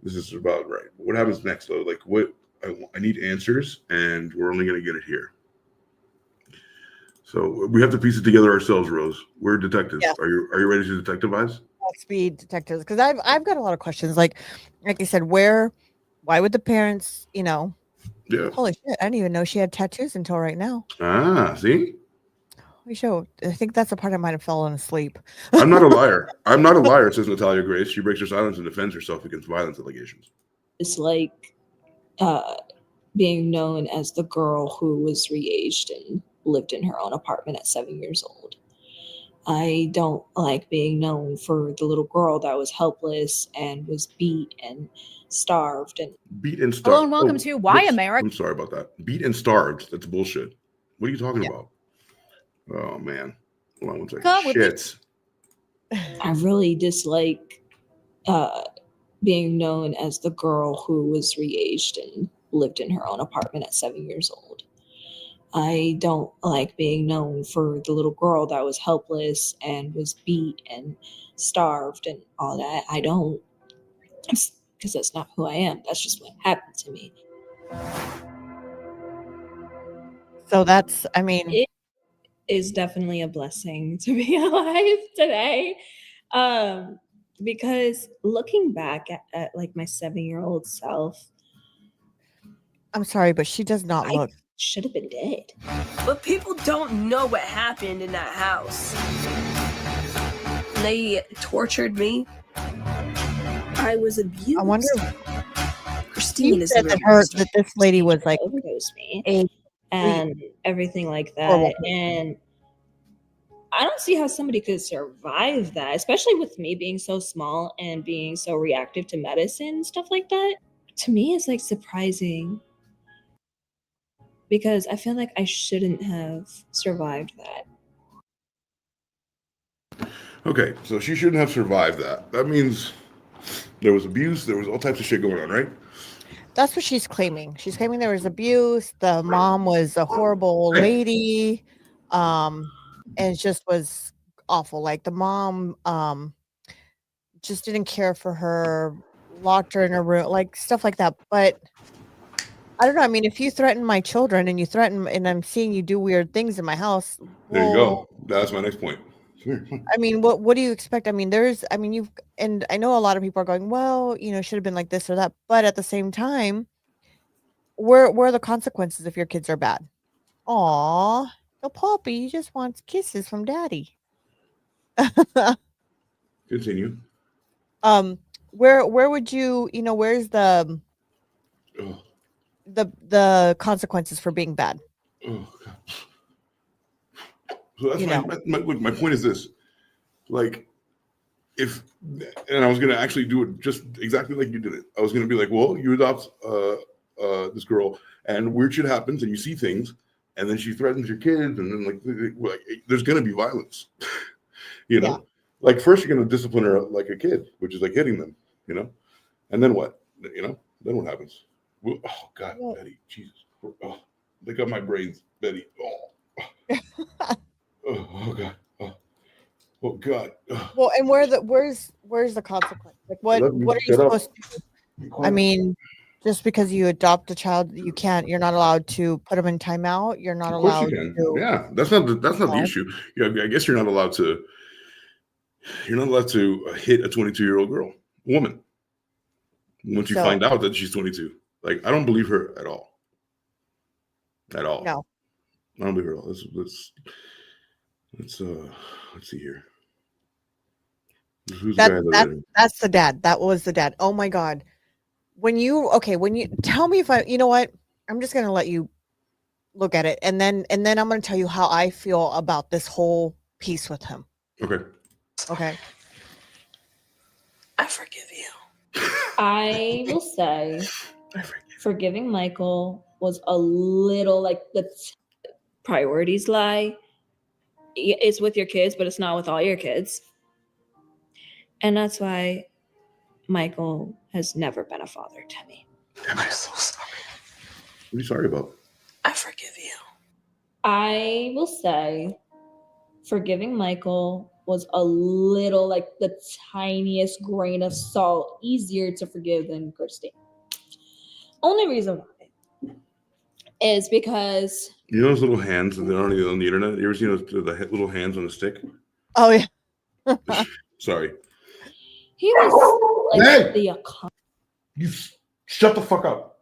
This is about, right. What happens next, though? Like, what I need answers, and we're only going to get it here. So we have to piece it together ourselves, Rose. We're detectives. Yeah. Are you ready to detectivize? Let's be detectives, because I've got a lot of questions. Like you said, why would the parents, Yeah. Holy shit, I didn't even know she had tattoos until right now. See? I think that's the part I might have fallen asleep. I'm not a liar. I'm not a liar, says Natalia Grace. She breaks her silence and defends herself against violence allegations. It's like being known as the girl who was re-aged and lived in her own apartment at 7 years old. I don't like being known for the little girl that was helpless and was beat and starved. Hello and welcome to Why America. I'm sorry about that. Beat and starved. That's bullshit. What are you talking about? Oh, man. Hold on one second. Shit. I really dislike being known as the girl who was re-aged and lived in her own apartment at 7 years old. I don't like being known for the little girl that was helpless and was beat and starved and all that. I don't, because that's not who I am. That's just what happened to me. So that's, I mean, it is definitely a blessing to be alive today. Because looking back at like my 7-year-old self, I'm sorry, but she does not look. Should have been dead. But people don't know what happened in that house. They tortured me. I was abused. I wonder. Christine is said that this lady was like overdosed me and everything like that. And I don't see how somebody could survive that, especially with me being so small and being so reactive to medicine and stuff like that. To me, it's like surprising. Because I feel like I shouldn't have survived that. Okay, so she shouldn't have survived that. That means there was abuse, there was all types of shit going on, right? That's what she's claiming. She's claiming there was abuse. The mom was a horrible lady. And it just was awful. Like the mom just didn't care for her, locked her in a room, like stuff like that. But I don't know. I mean, if you threaten my children and and I'm seeing you do weird things in my house. There you go. That's my next point. I mean, what do you expect? I mean, and I know a lot of people are going, well, should have been like this or that. But at the same time, where are the consequences if your kids are bad? Aw, no, Poppy, he just wants kisses from daddy. Continue. Where would you, where's the consequences for being bad? Oh, God. So that's my point is this. Like, and I was going to actually do it just exactly like you did it. I was going to be like, well, you adopt this girl, and weird shit happens, and you see things, and then she threatens your kids, and then like there's going to be violence, you know. Yeah. Like first you're going to discipline her like a kid, which is like hitting them, you know, and then what, you know, then what happens? Oh God, yeah. Betty, Jesus, oh, they got my brains, Betty. Oh God. Oh God. Well, and where's the consequence? Like what are you supposed to do? I mean, just because you adopt a child, you're not allowed to put them in timeout. You're not allowed to. Yeah, that's not the issue. Yeah, I guess you're not allowed to hit a 22-year-old woman once you find out that she's 22. Like, I don't believe her at all. No. I don't believe her at all. Let's see here. That's the dad. That was the dad. Oh my God. When you tell me you know what? I'm just going to let you look at it. And then I'm going to tell you how I feel about this whole piece with him. Okay. I forgive you. I will say forgiving Michael was a little like the priorities lie. It's with your kids, but it's not with all your kids. And that's why Michael has never been a father to me. I'm so sorry. What are you sorry about? I forgive you. I will say forgiving Michael was a little like the tiniest grain of salt easier to forgive than Christine. Only reason why is because you know those little hands that are on the internet? You ever seen the little hands on a stick? Oh yeah. Sorry. He was like you shut the fuck up.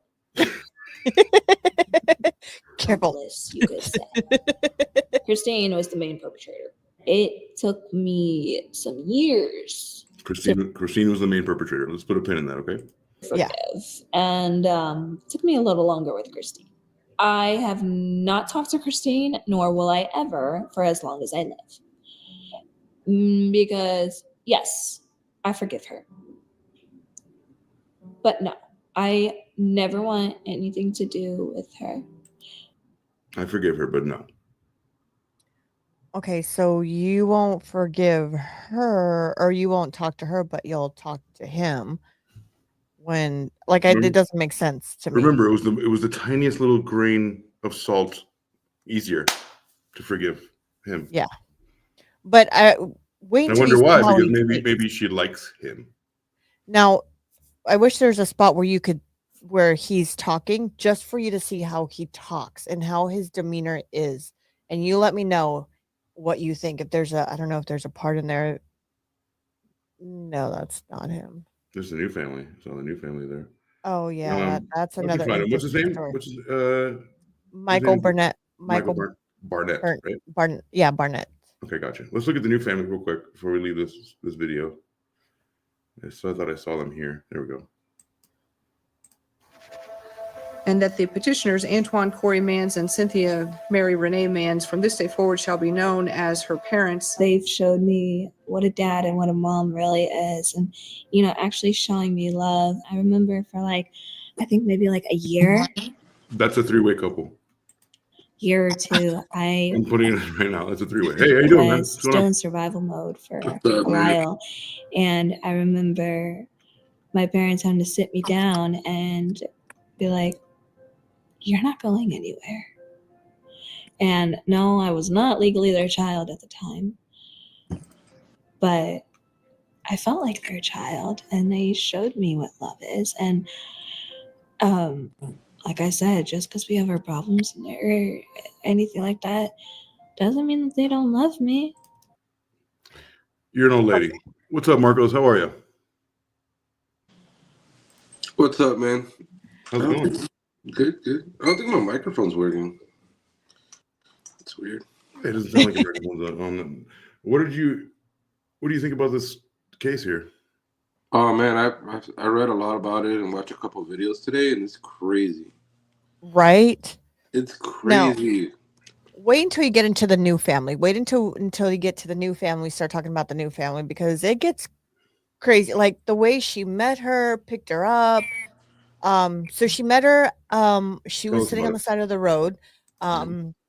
Careful, you could say. Christine was the main perpetrator. It took me some years. Christine was the main perpetrator. Let's put a pin in that, okay? Forgive. And it took me a little longer with Christine. I have not talked to Christine, nor will I ever for as long as I live. Because, yes, I forgive her. But no, I never want anything to do with her. I forgive her, but no. Okay, so you won't forgive her, or you won't talk to her, but you'll talk to him when, it doesn't make sense to me. Remember, it was the tiniest little grain of salt easier to forgive him. Yeah, but I wonder why, because maybe she likes him. Now, I wish there's a spot where he's talking, just for you to see how he talks and how his demeanor is, and you let me know what you think. If I don't know if there's a part in there. No, that's not him. There's the new family. It's all the new family there. Oh yeah, that's another. What's his name? Michael Barnett. Michael Barnett, right? Barnett. Okay, gotcha. Let's look at the new family real quick before we leave this video. So I thought I saw them here. There we go. And that the petitioners, Antoine Corey Mans and Cynthia Mary Renee Mans, from this day forward shall be known as her parents. They've showed me what a dad and what a mom really is, and actually showing me love. I remember for I think maybe a year. That's a three-way couple. Year or two, I'm putting it right now. That's a three-way. Hey, how you doing, man? I was still in survival mode for a while, and I remember my parents having to sit me down and be like, "You're not going anywhere." And no, I was not legally their child at the time, but I felt like their child, and they showed me what love is. And like I said, just because we have our problems or anything like that doesn't mean that they don't love me. You're an old lady. What's up, Marcos? How are you? What's up, man? How's it going? Good. I don't think my microphone's working. It's weird. It doesn't sound like your microphone's on. What do you think about this case here? Oh man, I read a lot about it and watched a couple of videos today, and it's crazy. Right? It's crazy. Now, wait until you get into the new family. Wait until you get to the new family. Start talking about the new family, because it gets crazy. Like the way she met her, picked her up. So she met her. She was sitting on the side of the road,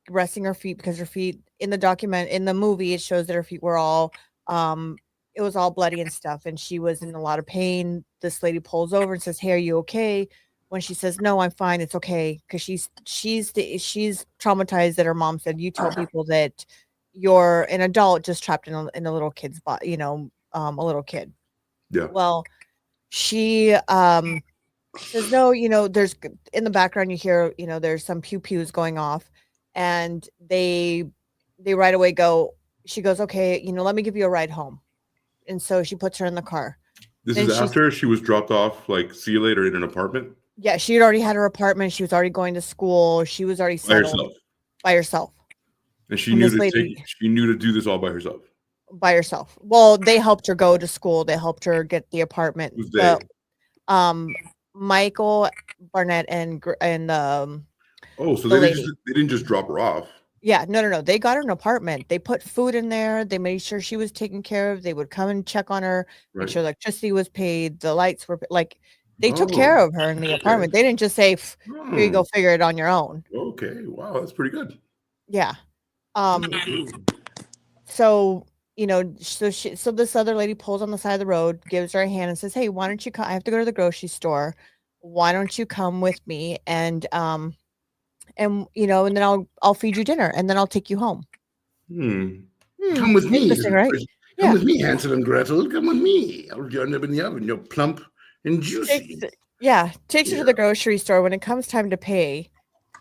resting her feet because her feet in the movie, it shows that her feet were all, it was all bloody and stuff, and she was in a lot of pain. This lady pulls over and says, "Hey, are you okay?" When she says, "No, I'm fine. It's okay," because she's traumatized that her mom said, "You tell people that you're an adult just trapped in a little kid's body, a little kid." Yeah. Well, she says, "No, there's in the background you hear, there's some pew pews going off," and they right away go. She goes, "Okay, let me give you a ride home," and so she puts her in the car. This Then is after she was dropped off, like, see you later in an apartment? Yeah, she had already had her apartment. She was already going to school. She was already settled by herself. And she knew to do this all by herself. By herself. Well, they helped her go to school. They helped her get the apartment. Who's they? Michael Barnett and Oh, so the they lady. didn't just drop her off. Yeah, no. They got her an apartment. They put food in there. They made sure she was taken care of. They would come and check on her, make sure electricity was paid, the lights were like, they took care of her in the apartment. They didn't just say, "Here you go, figure it on your own." Okay, wow, that's pretty good. Yeah. So so this other lady pulls on the side of the road, gives her a hand, and says, "Hey, why don't you come? I have to go to the grocery store. Why don't you come with me? And then I'll feed you dinner, and then I'll take you home." Come with me. Interesting, right? Come with me, Hansel and Gretel. Come with me. I'll join them in the oven. You're plump and juicy. Takes her to the grocery store. When it comes time to pay,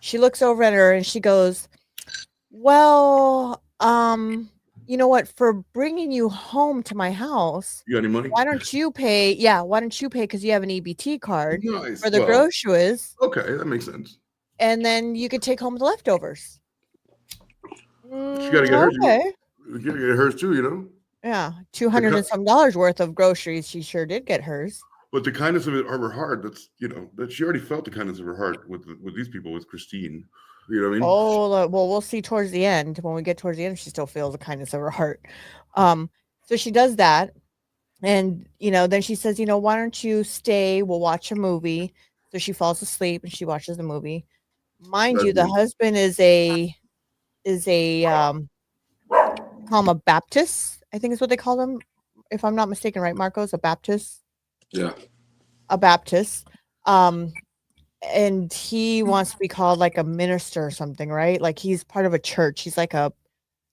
she looks over at her and she goes, "Well, you know what? For bringing you home to my house, you got any money? Why don't you pay? Yeah, why don't you pay? Because you have an EBT card for the Well, groceries. Okay, that makes sense. And then you could take home the leftovers." She got to get hers. Okay. You got to get hers too, Yeah, $200 and some dollars worth of groceries. She sure did get hers. But the kindness of her heart, that she already felt the kindness of her heart with these people, with Christine. You know what I mean? Oh, well, we'll see towards the end. When we get towards the end, she still feels the kindness of her heart. So she does that. And, then she says, "Why don't you stay? We'll watch a movie." So she falls asleep and she watches the movie. Mind you, the husband is a call him a Baptist, I think is what they call them. If I'm not mistaken, right, Marcos? A Baptist? Yeah. A Baptist. And he wants to be called like a minister or something, right? Like he's part of a church. He's like not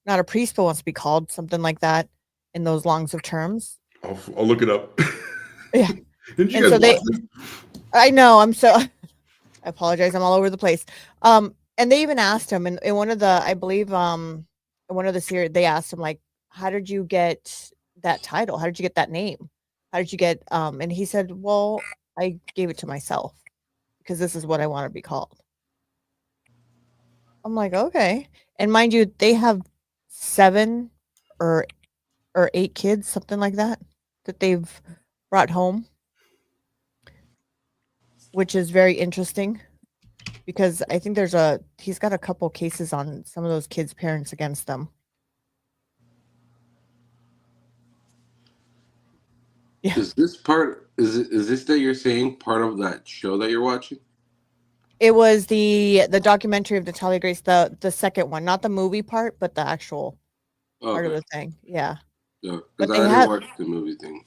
a priest, but wants to be called something like that in those longs of terms. I'll look it up. Yeah. Didn't you guys watch this? I know. I apologize. I'm all over the place. And they even asked him in one of the, I believe, in one of the series, they asked him, like, "How did you get that title? How did you get that name? How did you get," and he said, "Well, I gave it to myself because this is what I want to be called." I'm like, okay. And mind you, they have 7 or 8 kids, something like that they've brought home, which is very interesting because I think he's got a couple cases on some of those kids' parents against them. Yeah. Is this that you're saying part of that show that you're watching? It was the documentary of Natalia Grace, the second one, not the movie part, but the actual part of the thing. Yeah. Yeah, because I didn't watch the movie thing.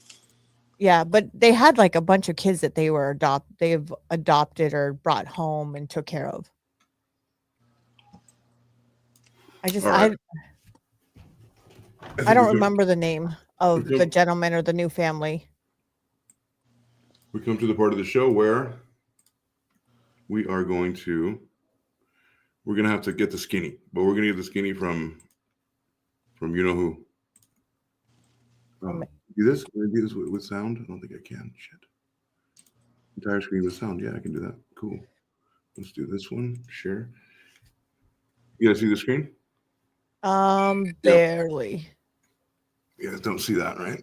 Yeah, but they had like a bunch of kids that they've adopted or brought home and took care of. I don't remember the name of the gentleman or the new family. We come to the part of the show where we're going to have to get the skinny, but we're going to get the skinny from you know who. Do this? Can I do this with sound? I don't think I can. Shit. Entire screen with sound. Yeah, I can do that. Cool. Let's do this one. Share. You guys see the screen? Barely. You guys don't see that, right?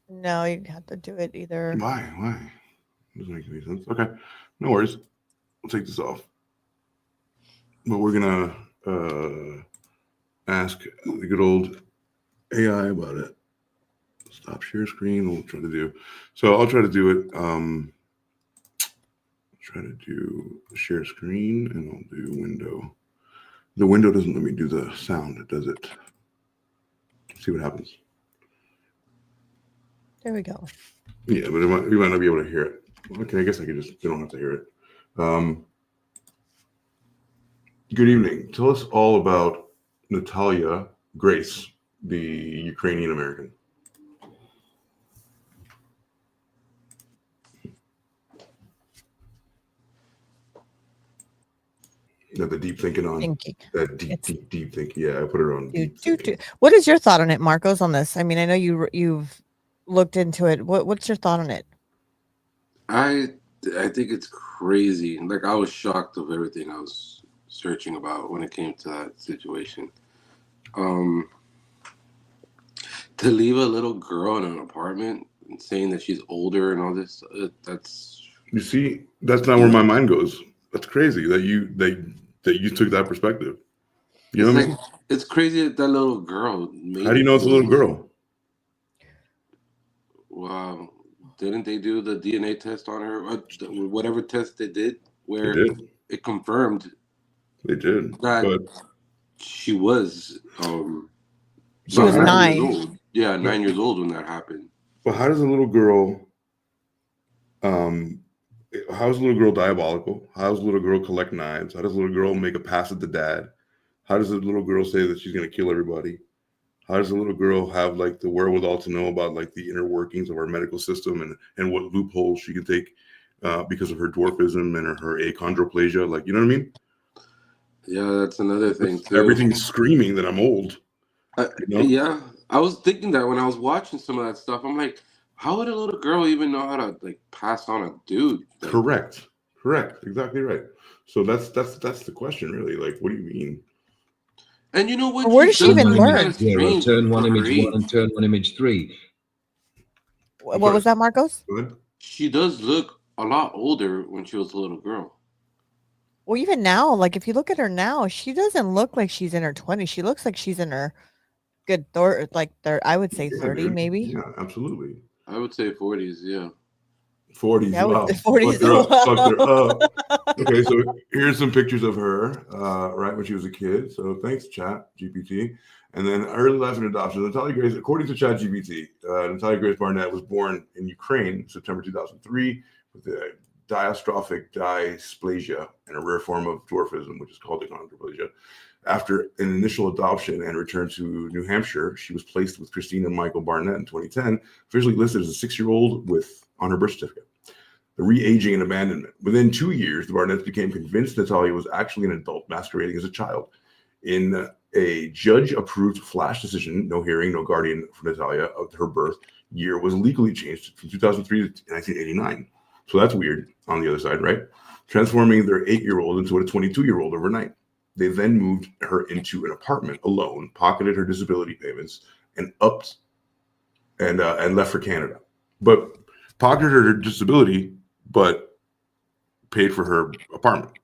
No, you have to do it either. Why? Doesn't make any sense. Okay, no worries. We'll take this off. But we're gonna ask the good old AI about it. Stop share screen. We'll try to do. So I'll try to do it. Try to do share screen, and I'll do window. The window doesn't let me do the sound, does it? Let's see what happens. There we go. Yeah, but we might not be able to hear it. Okay, I guess I could just. You don't have to hear it. Good evening. Tell us all about Natalia Grace, the Ukrainian American. The deep thinking on that deep thinking. Yeah, I put it on. What is your thought on it, Marcos? On this, I mean, I know you've looked into it. What's your thought on it? I think it's crazy. Like, I was shocked of everything I was searching about when it came to that situation. To leave a little girl in an apartment and saying that she's older and all this, that's. You see, that's not where my mind goes. That's crazy that you took that perspective. You know what I mean? It's crazy that that little girl. How do you know it's a little girl? Wow. Didn't they do the DNA test on her? Whatever test they did, where it confirmed. They did. That she was. She was 9 years old. Yeah, 9 years old when that happened. Well, how does a little girl? How is a little girl diabolical? How does a little girl collect knives? How does a little girl make a pass at the dad? How does a little girl say that she's going to kill everybody? How does a little girl have like the wherewithal to know about like the inner workings of our medical system and what loopholes she can take because of her dwarfism and her achondroplasia? Like, you know what I mean? Yeah, that's another thing too. Everything's screaming that I'm old. You know? Yeah, I was thinking that when I was watching some of that stuff. I'm like, how would a little girl even know how to like pass on a dude? Like, Correct. Exactly right. So that's the question, really. Like, what do you mean? And you know what? Where does she even learn? Yeah, turn one image 1 and turn one image 3. What was that, Marcos? She does look a lot older when she was a little girl. Well, even now, like if you look at her now, she doesn't look like she's in her 20s. She looks like she's in her I would say 30, maybe. Yeah, absolutely. I would say 40s. Yeah. 40s. Yeah, wow. 40s. Fucked her up. Okay, so here's some pictures of her, right when she was a kid. So thanks, Chat GPT. And then early life and adoption. Natalia Grace, according to Chat GPT, Natalia Grace Barnett was born in Ukraine, September 2003, with a diastrophic dysplasia and a rare form of dwarfism, which is called achondroplasia. After an initial adoption and return to New Hampshire, she was placed with Christine and Michael Barnett in 2010, officially listed as a 6-year-old on her birth certificate. The re-aging and abandonment. Within 2 years, the Barnetts became convinced Natalia was actually an adult masquerading as a child. In a judge-approved flash decision, no hearing, no guardian for Natalia of her birth year was legally changed from 2003 to 1989. So that's weird on the other side, right? Transforming their 8-year-old into a 22-year-old overnight. They then moved her into an apartment alone, pocketed her disability payments, and left for Canada. But pocketed her disability, but paid for her apartment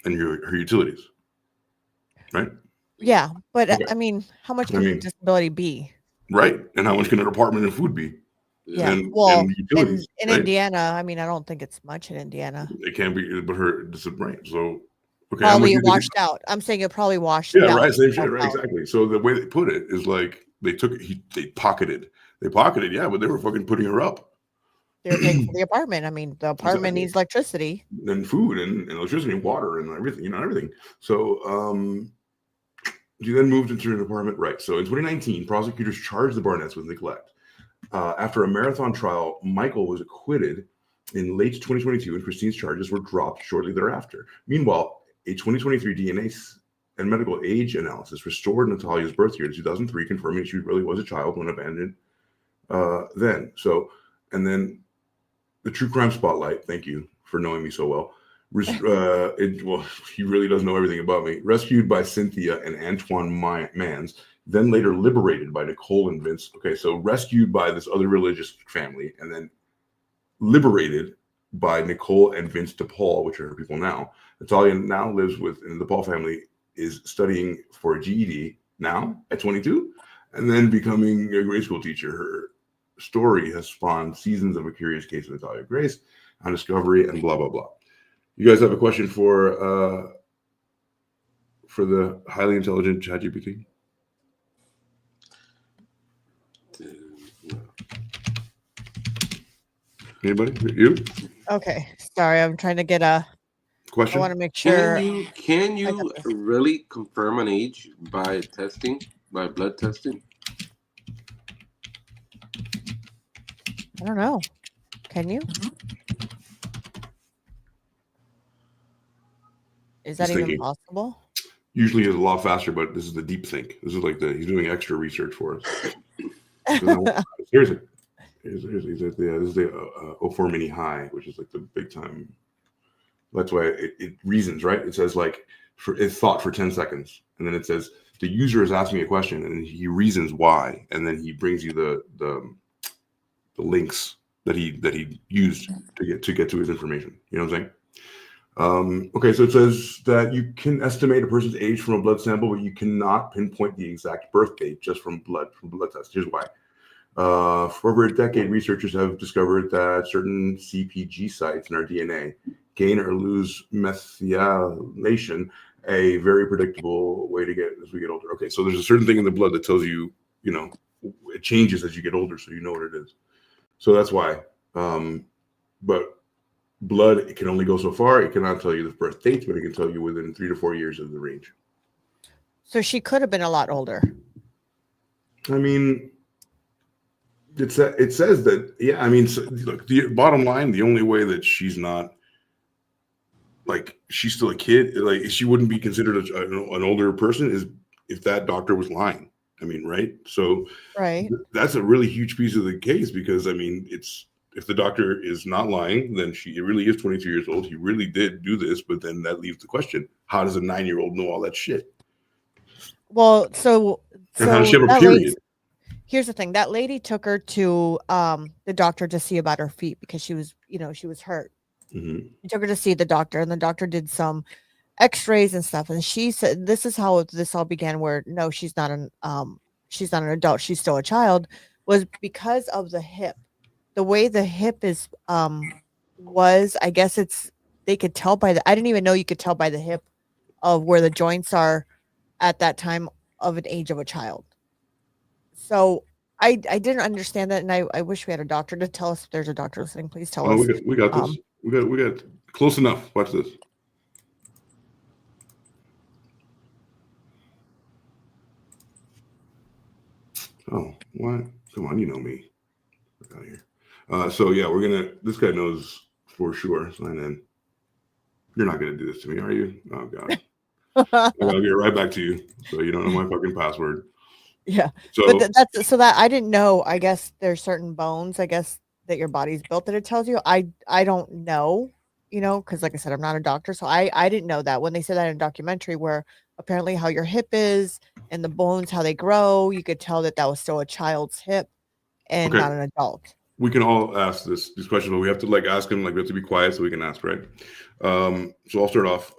and her utilities, right? Yeah, but Okay. I mean, how much can a disability be? Right, and how much can an apartment and food be? Yeah, and utilities in right? Indiana, I mean, I don't think it's much in Indiana. It can't be, but her right. So okay, Probably washed out. I'm saying it probably washed out. Yeah, right. Same shit. Right, out. Exactly. So the way they put it is like they pocketed. Yeah, but they were fucking putting her up. They're paying for the apartment. I mean, the apartment needs electricity. And food and electricity and water and everything, everything. So she then moved into an apartment. Right. So in 2019, prosecutors charged the Barnetts with neglect. After a marathon trial, Michael was acquitted in late 2022, and Christine's charges were dropped shortly thereafter. Meanwhile, a 2023 DNA and medical age analysis restored Natalia's birth year to 2003, confirming she really was a child when abandoned then. So, and then the True Crime Spotlight, thank you for knowing me so well. He really does know everything about me. Rescued by Cynthia and Antoine Mans, then later liberated by Nicole and Vince. Okay, so rescued by this other religious family, and then liberated by Nicole and Vince DePaul, which are her people now. Natalia now lives in the Paul family, is studying for a GED now at 22, and then becoming a grade school teacher. story has spawned seasons of A Curious Case of Natalia Grace on Discovery and blah, blah, blah. You guys have a question for the highly intelligent ChatGPT? Anybody? You? Okay. Sorry, I'm trying to get a question. I want to make sure. Can you really confirm an age by testing, by blood testing? I don't know. Can you? Is that even possible? Usually it's a lot faster, but this is the deep think. This is like he's doing extra research for us. Seriously. This is the O4 Mini High, which is like the big time. That's why it reasons, right? It says like it thought for 10 seconds, and then it says the user has asked me a question, and he reasons why, and then he brings you the links that he used to get to his information. You know what I'm saying? Okay, so it says that you can estimate a person's age from a blood sample, but you cannot pinpoint the exact birth date just from blood tests. Here's why. For over a decade, researchers have discovered that certain CPG sites in our DNA gain or lose methylation, a very predictable way to get as we get older. Okay, so there's a certain thing in the blood that tells you, it changes as you get older, so you know what it is. So that's why. But blood, it can only go so far. It cannot tell you the birth dates, but it can tell you within 3 to 4 years of the range. So she could have been a lot older. I mean, it says that, yeah. I mean, so, look, the bottom line, the only way that she's not, like, she's still a kid, like, she wouldn't be considered an older person is if that doctor was lying. I mean, right? So right, that's a really huge piece of the case, because I mean, if the doctor is not lying, then it really is 22 years old. He really did do this, but then that leaves the question: how does a 9-year-old know all that shit? Well, so how does she have a period? Here's the thing: that lady took her to the doctor to see about her feet because she was hurt. Mm-hmm. He took her to see the doctor, and the doctor did some X-rays and stuff, and she said this is how this all began. Where no, she's not an adult; she's still a child. Was because of the hip. The way the hip is was, I guess they could tell by I didn't even know you could tell by the hip of where the joints are at that time of an age of a child. So I didn't understand that, and I wish we had a doctor to tell us. If there's a doctor listening, please tell us. We got this. We got close enough. Watch this. Oh, what? Come on, you know me. Get out of here. So yeah, this guy knows for sure. Sign in. You're not gonna do this to me, are you? Oh God. I'll get right back to you. So you don't know my fucking password. Yeah. So but that's so that I didn't know. I guess there's certain bones, I guess, that your body's built that it tells you. I don't know, because like I said, I'm not a doctor. So I didn't know that when they said that in a documentary where apparently how your hip is and the bones, how they grow, you could tell that was still a child's hip and not an adult. We can all ask these questions, but we have to ask them, we have to be quiet so we can ask, right? So I'll start off.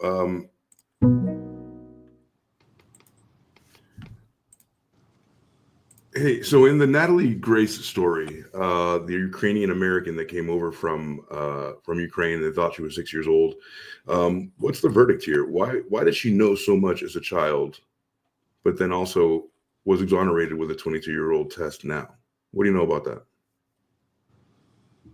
Hey, so in the Natalia Grace story, the Ukrainian American that came over from Ukraine, they thought she was 6 years old. What's the verdict here? Why did she know so much as a child, but then also was exonerated with a 22-year-old test now? What do you know about that?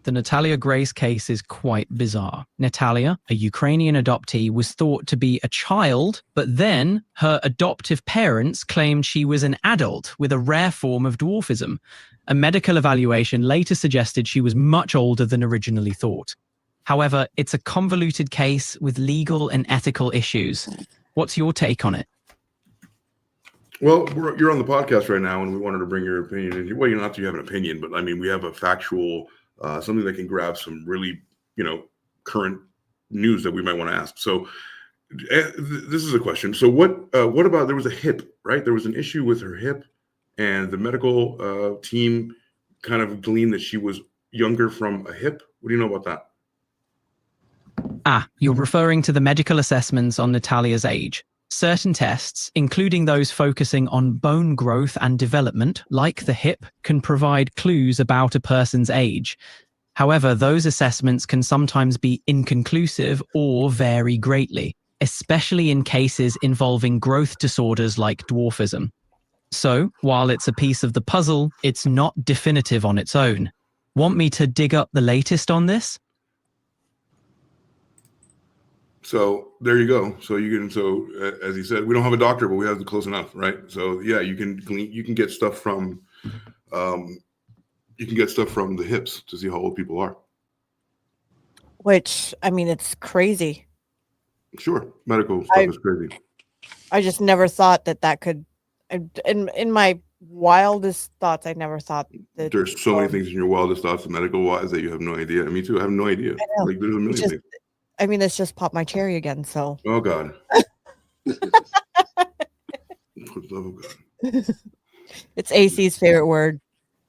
The Natalia Grace case is quite bizarre. Natalia, a Ukrainian adoptee, was thought to be a child, but then her adoptive parents claimed she was an adult with a rare form of dwarfism. A medical evaluation later suggested she was much older than originally thought. However, it's a convoluted case with legal and ethical issues. What's your take on it? Well, you're on the podcast right now, and we wanted to bring your opinion. Well, you don't have to have an opinion, but I mean, we have a factual... something that can grab some really, current news that we might want to ask. So this is a question. So what about, there was a hip, right? There was an issue with her hip, and the medical team kind of gleaned that she was younger from a hip. What do you know about that? You're referring to the medical assessments on Natalia's age. Certain tests, including those focusing on bone growth and development, like the hip, can provide clues about a person's age. However, those assessments can sometimes be inconclusive or vary greatly, especially in cases involving growth disorders like dwarfism. So, while it's a piece of the puzzle, it's not definitive on its own. Want me to dig up the latest on this? So there you go. So you can, as he said, we don't have a doctor, but we have the close enough, right? So yeah, you can get stuff from, the hips to see how old people are. Which, I mean, it's crazy. Sure, medical stuff is crazy. I just never thought that could, in my wildest thoughts, I never thought that there's so many things in your wildest thoughts, medical wise, that you have no idea. And me too. I have no idea. I know. Like there's a million things. I mean, it's just popped my cherry again. So. Oh God. Oh God. It's AC's favorite word.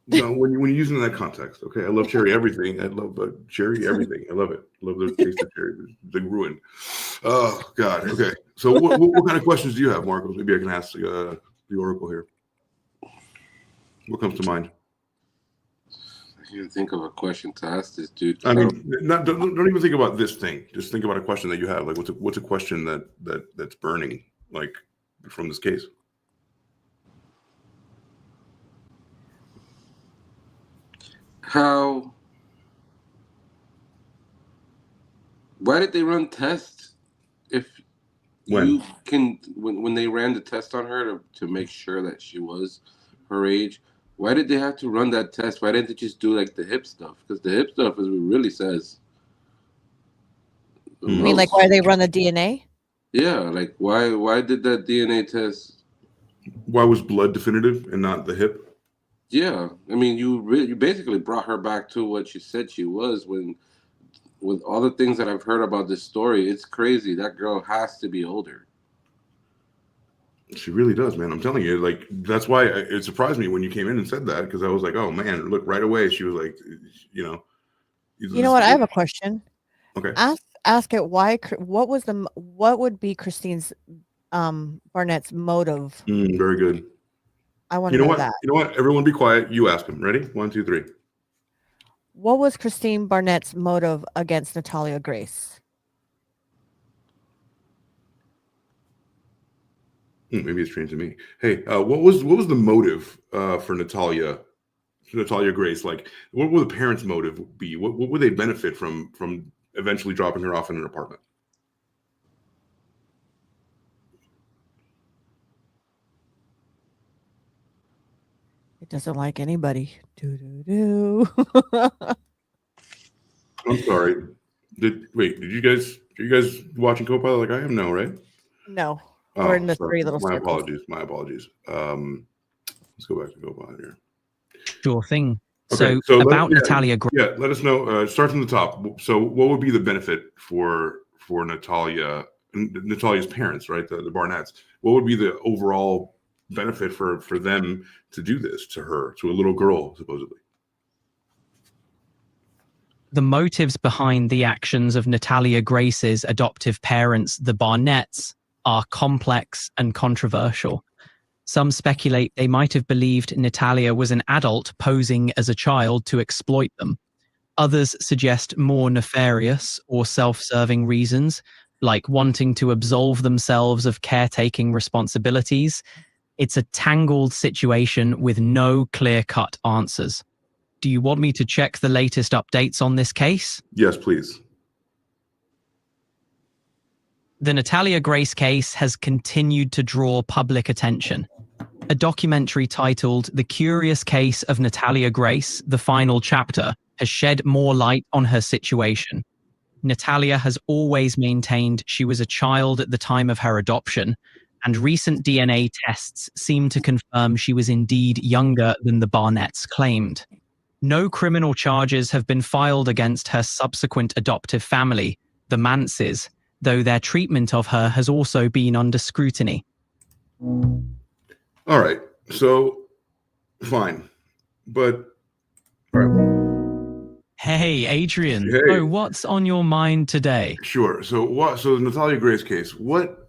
No, when you're using it in that context, okay. I love cherry everything. I love cherry everything. I love it. I love the taste of cherry. It's like ruined. Oh God. Okay. So what kind of questions do you have, Marcos? Maybe I can ask the Oracle here. What comes to mind? I can't think of a question to ask this dude. I mean, don't even think about this thing. Just think about a question that you have. Like, what's a question that's burning, like, from this case? Why did they run tests if when they ran the test on her to make sure that she was her age? Why did they have to run that test? Why didn't they just do like the hip stuff? Because the hip stuff is what really says. You mean like why they run the DNA? Yeah, like why did that DNA test? Why was blood definitive and not the hip? Yeah, I mean you basically brought her back to what she said she was when, with all the things that I've heard about this story, it's crazy. That girl has to be older. She really does, man. I'm telling you, like, that's why it surprised me when you came in and said that, because I was like, oh man, look, right away she was like, you know what, I have a question. Okay. Ask it what would be Christine Barnett's motive? Very good. I want to know that. You know what? Everyone be quiet. You ask him. Ready? 1, 2, 3. What was Christine Barnett's motive against Natalia Grace? Maybe it's strange to me. Hey, what was the motive for Natalia Grace? Like, what would the parents' motive be? What would they benefit from eventually dropping her off in an apartment? It doesn't like anybody. Do. I'm sorry. Did you guys watching Copilot like I am? No, right? No. We're in the three little circles. My apologies. Let's go back to Copilot here. Sure thing. Okay, so about Natalia Grace. Yeah, let us know. Start from the top. So what would be the benefit for Natalia's parents, right? The Barnetts. What would be the overall benefit for them to do this to her, to a little girl, supposedly? The motives behind the actions of Natalia Grace's adoptive parents, the Barnetts, are complex and controversial. Some speculate they might have believed Natalia was an adult posing as a child to exploit them. Others suggest more nefarious or self-serving reasons, like wanting to absolve themselves of caretaking responsibilities. It's a tangled situation with no clear-cut answers. Do you want me to check the latest updates on this case? Yes, please. The Natalia Grace case has continued to draw public attention. A documentary titled The Curious Case of Natalia Grace, The Final Chapter, has shed more light on her situation. Natalia has always maintained she was a child at the time of her adoption, and recent DNA tests seem to confirm she was indeed younger than the Barnetts claimed. No criminal charges have been filed against her subsequent adoptive family, the Manses, though their treatment of her has also been under scrutiny. All right, so fine, but all right. Hey, Adrian. Hey. Oh, what's on your mind today? Sure. So the Natalia Grace case, what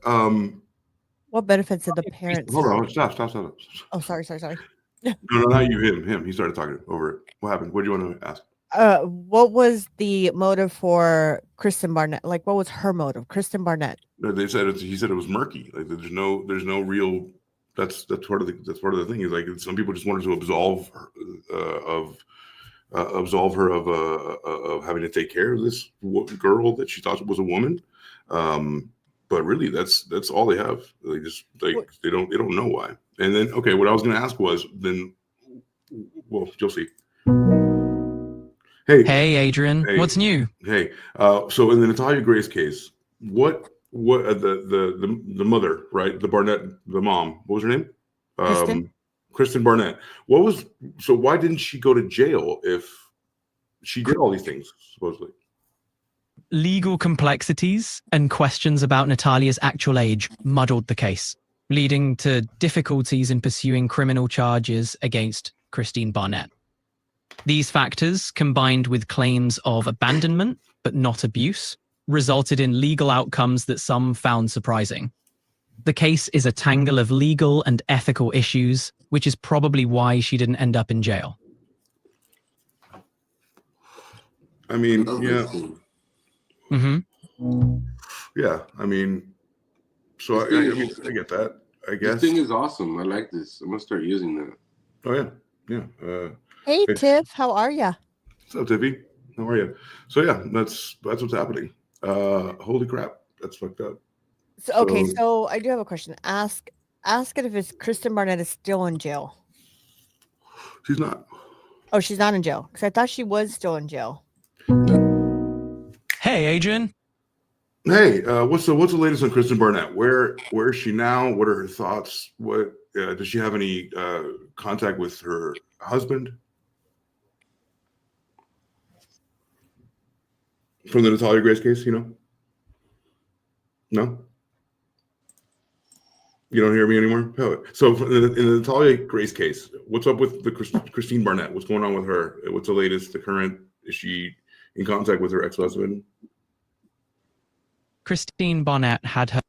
What benefits did the parents Hold have? on, stop. Oh, sorry. No, not you, him. He started talking over it. What happened? What do you want to ask? What was the motive for Kristen Barnett? Like, what was her motive, Kristen Barnett? They said he said it was murky. Like there's no real. That's part of the thing. Is like some people just wanted to absolve her, absolve her of having to take care of this girl that she thought was a woman. But really, that's all they have. They just they don't know why. And then what I was going to ask was then, well, you'll see. Hey, Adrian. Hey, what's new? Hey, so in the Natalia Grace case, what the mother, right? The Barnett, the mom. What was her name? Kristen Barnett. Why didn't she go to jail if she did all these things supposedly? Legal complexities and questions about Natalia's actual age muddled the case, leading to difficulties in pursuing criminal charges against Christine Barnett. These factors, combined with claims of abandonment but not abuse, resulted in legal outcomes that some found surprising. The case is a tangle of legal and ethical issues, which is probably why she didn't end up in jail. I mean, yeah. Mm-hmm. Yeah, I mean, so I get that. I guess this thing is awesome. I like this. I'm gonna start using that. Oh yeah. Hey, Tiff, how are ya? What's up, Tiffy? How are you? So yeah, that's what's happening. Holy crap, that's fucked up. So I do have a question. Ask it if Kristen Barnett is still in jail. She's not. Oh, she's not in jail because I thought she was still in jail. Hey, Adrian. Hey, what's the latest on Kristen Barnett? Where is she now? What are her thoughts? What does she have any contact with her husband from the Natalia Grace case? No. You don't hear me anymore? So in the Natalia Grace case, what's up with the Christine Barnett? What's going on with her? What's the latest, the current? Is she in contact with her ex-husband? Christine Barnett had her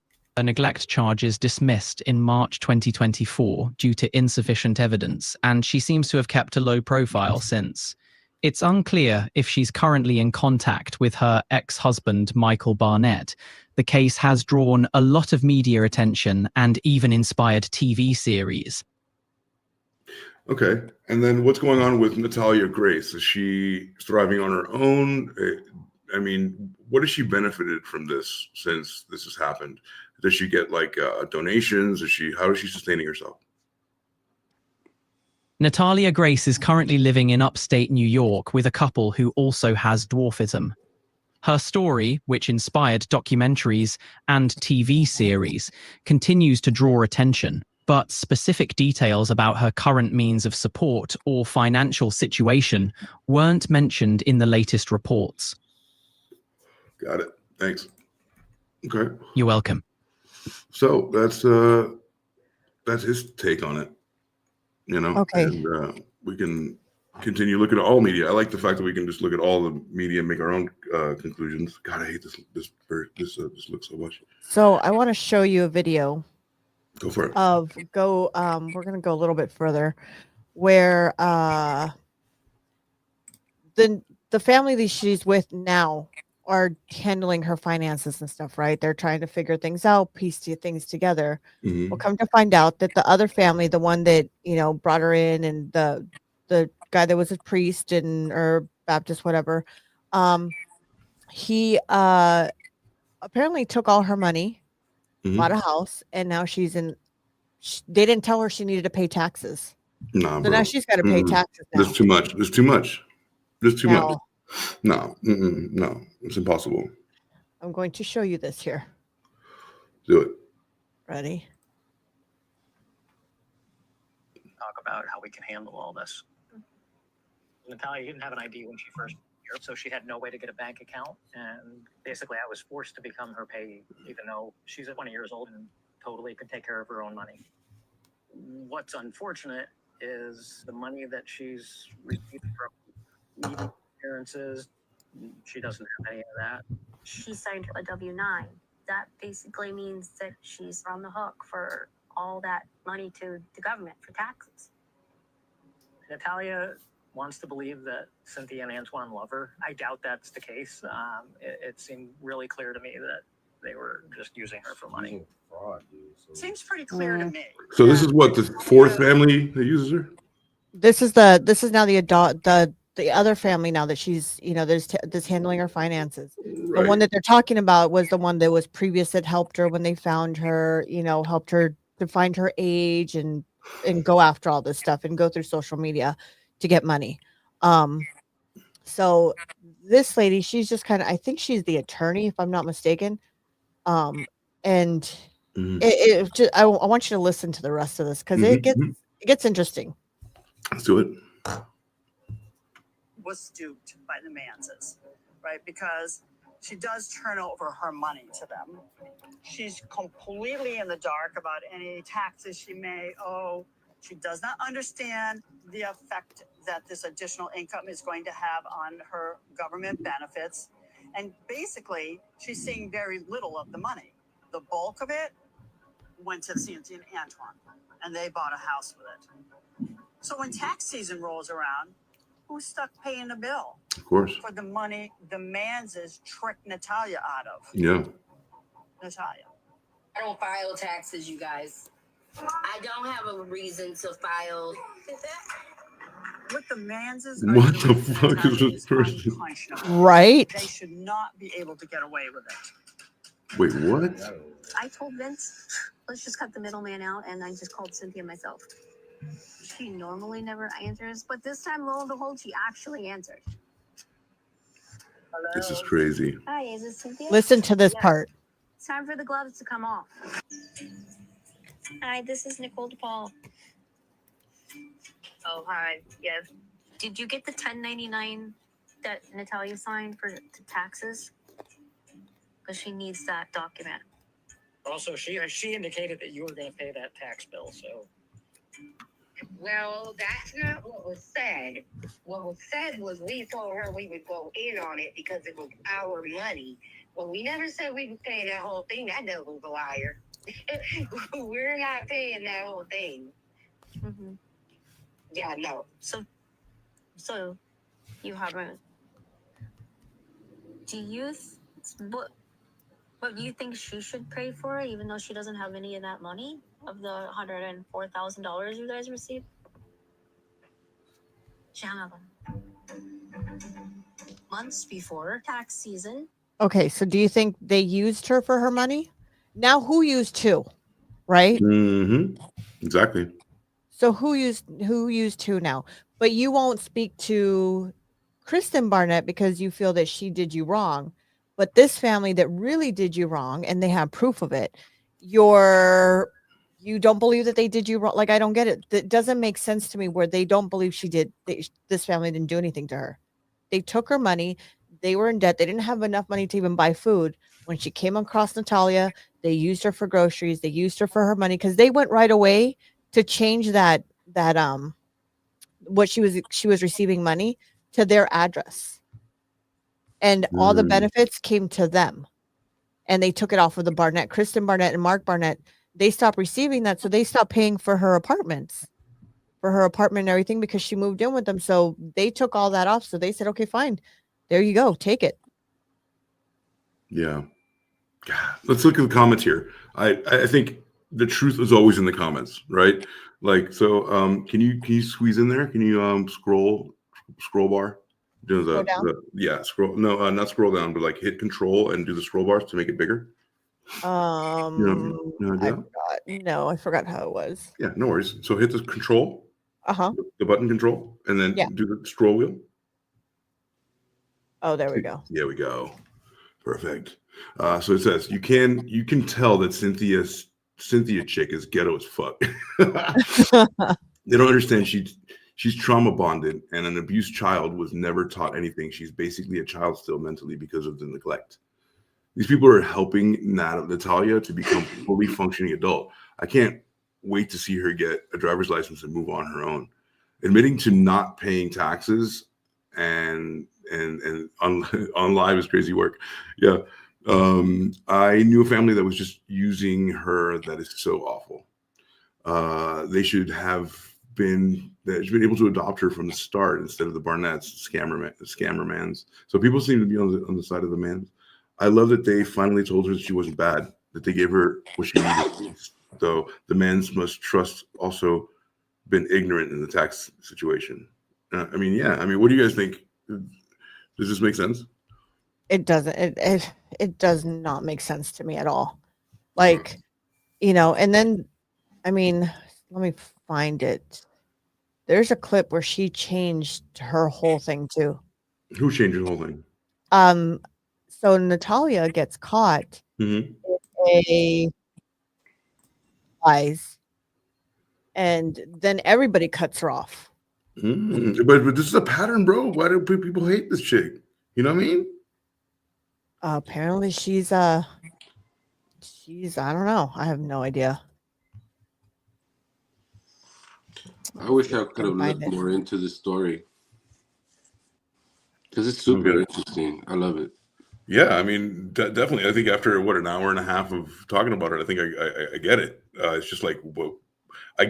neglect charges dismissed in March 2024 due to insufficient evidence, and she seems to have kept a low profile since. It's unclear if she's currently in contact with her ex-husband, Michael Barnett. The case has drawn a lot of media attention and even inspired TV series. Okay. And then what's going on with Natalia Grace? Is she thriving on her own? I mean, what has she benefited from this since this has happened? Does she get donations? How is she sustaining herself? Natalia Grace is currently living in upstate New York with a couple who also has dwarfism. Her story, which inspired documentaries and TV series, continues to draw attention, but specific details about her current means of support or financial situation weren't mentioned in the latest reports. Got it. Thanks. Okay. You're welcome. So that's his take on it. Okay. And we can continue looking at all media. I like the fact that we can just look at all the media and make our own conclusions. God, I hate this looks so much. So I want to show you a video. Go for it. We're gonna go a little bit further, where the family that she's with now are handling her finances and stuff, right? They're trying to figure things out, piece things together. Mm-hmm. We'll come to find out that the other family, the one that brought her in, and the guy that was a priest or Baptist, whatever, he apparently took all her money, bought a house, and now she's in. They didn't tell her she needed to pay taxes. Nah, so now she's got to pay taxes. Now. There's too much. There's too much. No, no, it's impossible. I'm going to show you this here. Do it. Ready? Talk about how we can handle all this. Natalia didn't have an ID when she first here, so she had no way to get a bank account. And basically, I was forced to become her payee, even though she's 20 years old and totally could take care of her own money. What's unfortunate is the money that she's received from appearances. She doesn't have any of that. She signed a W-9. that basically means that she's on the hook for all that money to the government for taxes. Natalia wants to believe that Cynthia and Antoine love her. I doubt that's the case. It seemed really clear to me that they were just using her for money. Seems pretty clear to me. So this is what, the fourth family that uses her? This is now the other family now that she's, that's handling her finances. The one that they're talking about was the one that was previous that helped her when they found her, helped her to find her age and go after all this stuff and go through social media to get money. So this lady, she's just kind of, I think she's the attorney, if I'm not mistaken. And it just, I want you to listen to the rest of this because it gets interesting. Let's do it. Was duped by the Manses, right? Because she does turn over her money to them. She's completely in the dark about any taxes she may owe. She does not understand the effect that this additional income is going to have on her government benefits. And basically, she's seeing very little of the money. The bulk of it went to Cynthia and Antoine, and they bought a house with it. So when tax season rolls around, who's stuck paying the bill? Of course. For the money the Manses tricked Natalia out of. Yeah. Natalia. I don't file taxes, you guys. I don't have a reason to file. What the Manses What the fuck is this person? Right. They should not be able to get away with it. Wait, what? I told Vince, let's just cut the middleman out, and I just called Cynthia myself. She normally never answers, but this time, lo and behold, she actually answered. Hello. This is crazy. Hi, is this Cynthia? Listen to this part. It's time for the gloves to come off. Hi, this is Nicole DePaul. Oh, hi. Yes. Did you get the 1099 that Natalia signed for the taxes? Because she needs that document. Also, she indicated that you were going to pay that tax bill, so. Well, that's not what was said. What was said was we told her we would go in on it because it was our money. Well, we never said we would pay that whole thing. That devil's a liar. We're not paying that whole thing. Mm-hmm. Yeah, no. So you haven't. Do you? What do you think she should pay for, even though she doesn't have any of that money of the $104,000 you guys received? She hung up months before tax season. Okay, so do you think they used her for her money? Now who used who? Right? Mm-hmm. Exactly. So who used who now? But you won't speak to Kristen Barnett because you feel that she did you wrong. But this family that really did you wrong, and they have proof of it, you don't believe that they did you wrong. Like, I don't get it. That doesn't make sense to me where they don't believe this family didn't do anything to her. They took her money. They were in debt. They didn't have enough money to even buy food. When she came across Natalia, they used her for groceries. They used her for her money because they went right away to change that what she was receiving money to their address. And all the benefits came to them. And they took it off of the Barnett, Kristen Barnett and Mark Barnett. They stopped receiving that. So they stopped paying for her apartment and everything because she moved in with them. So they took all that off. So they said, okay, fine. There you go. Take it. Yeah. God, let's look at the comments here. I think the truth is always in the comments, right? Like, so can you squeeze in there? Can you scroll bar? Do not scroll down, but like hit control and do the scroll bars to make it bigger. I forgot how it was. Yeah, no worries. So hit the control, the button control, and then do the scroll wheel. Oh, there we go. There we go. Perfect. So it says you can tell that Cynthia chick is ghetto as fuck. They don't understand she's trauma bonded, and an abused child was never taught anything. She's basically a child still mentally because of the neglect. These people are helping Natalia to become a fully functioning adult. I can't wait to see her get a driver's license and move on her own. Admitting to not paying taxes and on live is crazy work. Yeah. I knew a family that was just using her. That is so awful. They should have been able to adopt her from the start instead of the Barnetts, scammer mans. So people seem to be on the side of the mans. I love that they finally told her that she wasn't bad, that they gave her what she needed. So the mans must trust also been ignorant in the tax situation. I mean, yeah. I mean, what do you guys think? Does this make sense? It doesn't. It does not make sense to me at all. Like, you know, and then, I mean, let me find it. There's a clip where she changed her whole thing too. Who changed the whole thing? So Natalia gets caught Mm-hmm. in a lies, and then everybody cuts her off. But this is a pattern, bro. Why do people hate this chick? You know what I mean? Apparently she's I don't know. I have no idea. I wish I could have looked more into the story because it's super interesting. I love it. Yeah, I mean, definitely. I think after an hour and a half of talking about it, I think I get it. It's just like, well, I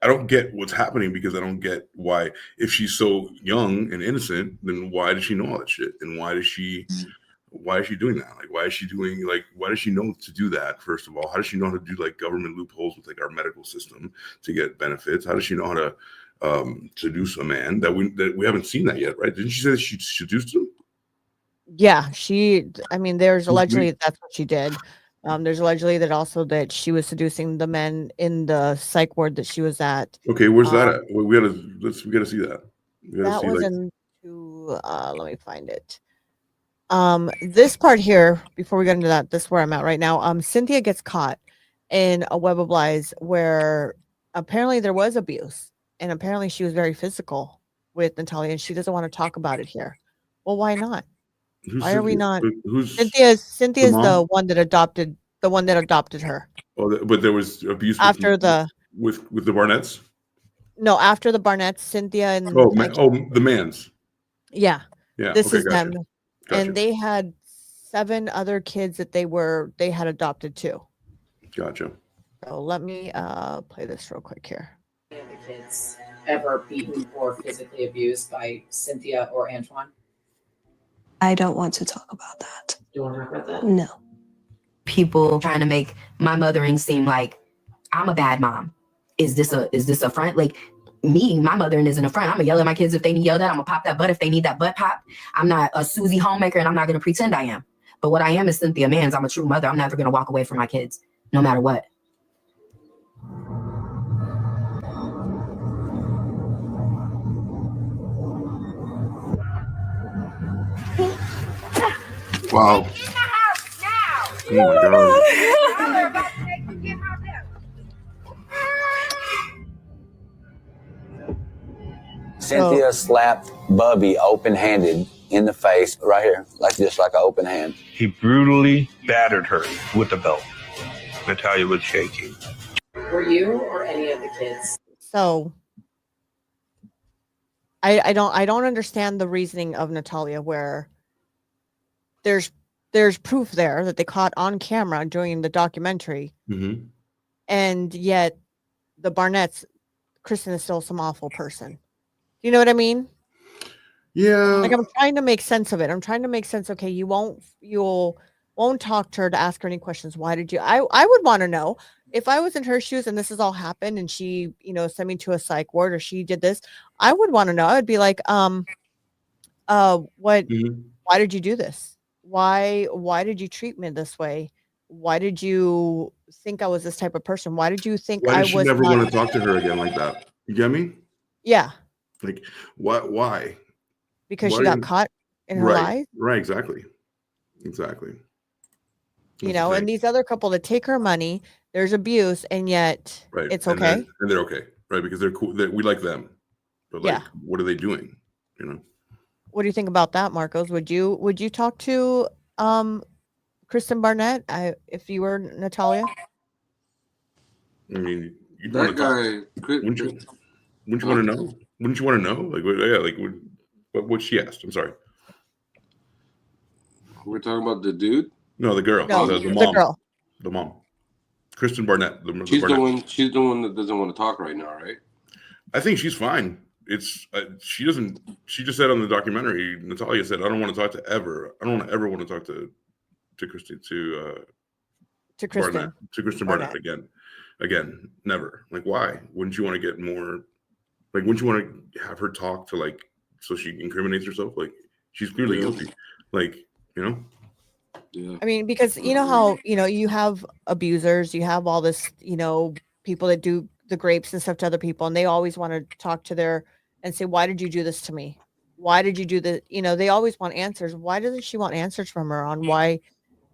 don't get what's happening because I don't get why, if she's so young and innocent, then why does she know all that shit? And why is she doing that? Like, why is she know to do that? First of all, how does she know how to do like government loopholes with like our medical system to get benefits? How does she know how to seduce a man that we haven't seen that yet, right? Didn't she say that she seduced him? Yeah, I mean, there's allegedly that's what she did. There's allegedly that she was seducing the men in the psych ward that she was at. Okay, where's that at? We gotta see that. That was let me find it. This part here, before we get into that, this is where I'm at right now. Cynthia gets caught in a web of lies where apparently there was abuse, and apparently she was very physical with Natalia, and she doesn't want to talk about it here. Well, why not? Why are we not? Cynthia's the one that adopted her. Oh, but there was abuse after with the Barnetts. No, after the Barnetts, Cynthia and the Mans. Yeah, yeah. This is gotcha. them, and they had 7 other kids that they had adopted too. Gotcha. So let me play this real quick here. Any of the kids ever beaten or physically abused by Cynthia or Antoine? I don't want to talk about that. You want to talk about that? No. People trying to make my mothering seem like I'm a bad mom. Is this a front? Like me, my mothering isn't a front. I'm gonna yell at my kids if they need yelled at. I'm gonna pop that butt if they need that butt pop. I'm not a Susie homemaker, and I'm not gonna pretend I am. But what I am is Cynthia Mans. I'm a true mother. I'm never gonna walk away from my kids, no matter what. Wow. Oh my God. Cynthia slapped Bubby open-handed in the face right here, just like an open hand. He brutally battered her with a belt. Natalia was shaking. Were you or any of the kids? So I don't understand the reasoning of Natalia where there's proof there that they caught on camera during the documentary, and yet the Barnetts, Kristen is still some awful person. You know what I mean? Yeah. Like, I'm trying to make sense of it. I'm trying to make sense. Okay, you'll won't talk to her to ask her any questions. Why did you? I would want to know if I was in her shoes and this has all happened and she, sent me to a psych ward or she did this. I would want to know. I would be like, why did you do this? Why did you treat me this way? Why did you think I was this type of person? Why did you think why I did she was never not... want to talk to her again like that? You get me? Yeah. Like, why? Because she got caught in her lies? Right, exactly. And these other couple that take her money, there's abuse, and yet it's okay. And they're okay, right? Because they're cool. We like them. But what are they doing? What do you think about that, Marcos? Would you talk to Kristen Barnett if you were Natalia? I mean, that guy. Wouldn't you want to know? Wouldn't you want to know? What she asked? I'm sorry. We're talking about the dude. No, the girl. No, the the mom. girl. The mom. Kristen Barnett. She's the Barnett. one. She's the one that doesn't want to talk right now, right? I think she's fine. It's she doesn't. She just said on the documentary. Natalia said, "I don't want to talk to ever. I don't want to ever want to talk to Kristen To Barnett Kristen. to Kristen Barnett again. Never. Like, why? Wouldn't you want to get more? Like, wouldn't you want to have her talk to like so she incriminates herself? Like, she's clearly guilty. Like, you know. Yeah. I mean, because you know how, you have abusers, you have all this, people that do the grapes and stuff to other people, and they always want to talk to and say, why did you do this to me? Why did you do this? They always want answers. Why doesn't she want answers from her on why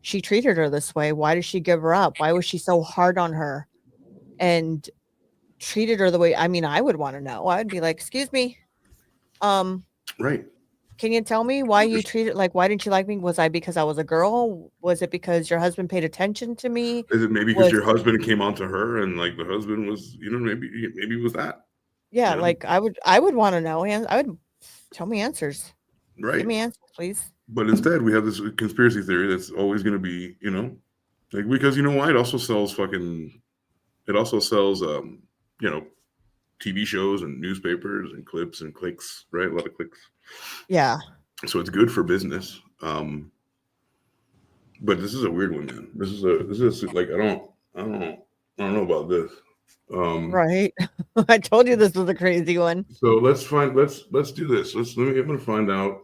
she treated her this way? Why did she give her up? Why was she so hard on her and treated her the way, I mean, I would want to know. I'd be like, excuse me. Right. Can you tell me why you treated why didn't you like me? Was I because I was a girl? Was it because your husband paid attention to me? Is it maybe because your husband came on to her and like the husband was, maybe it was that. Yeah, I would want to know, and I would tell me answers. Right. Give me answers, please. But instead, we have this conspiracy theory that's always going to be, like, because you know why? It also sells TV shows and newspapers and clips and clicks, right? A lot of clicks. Yeah. So it's good for business. But this is a weird one, man. This is like, I don't know about this. Right. I told you this was a crazy one. So let's do this. I'm going to find out.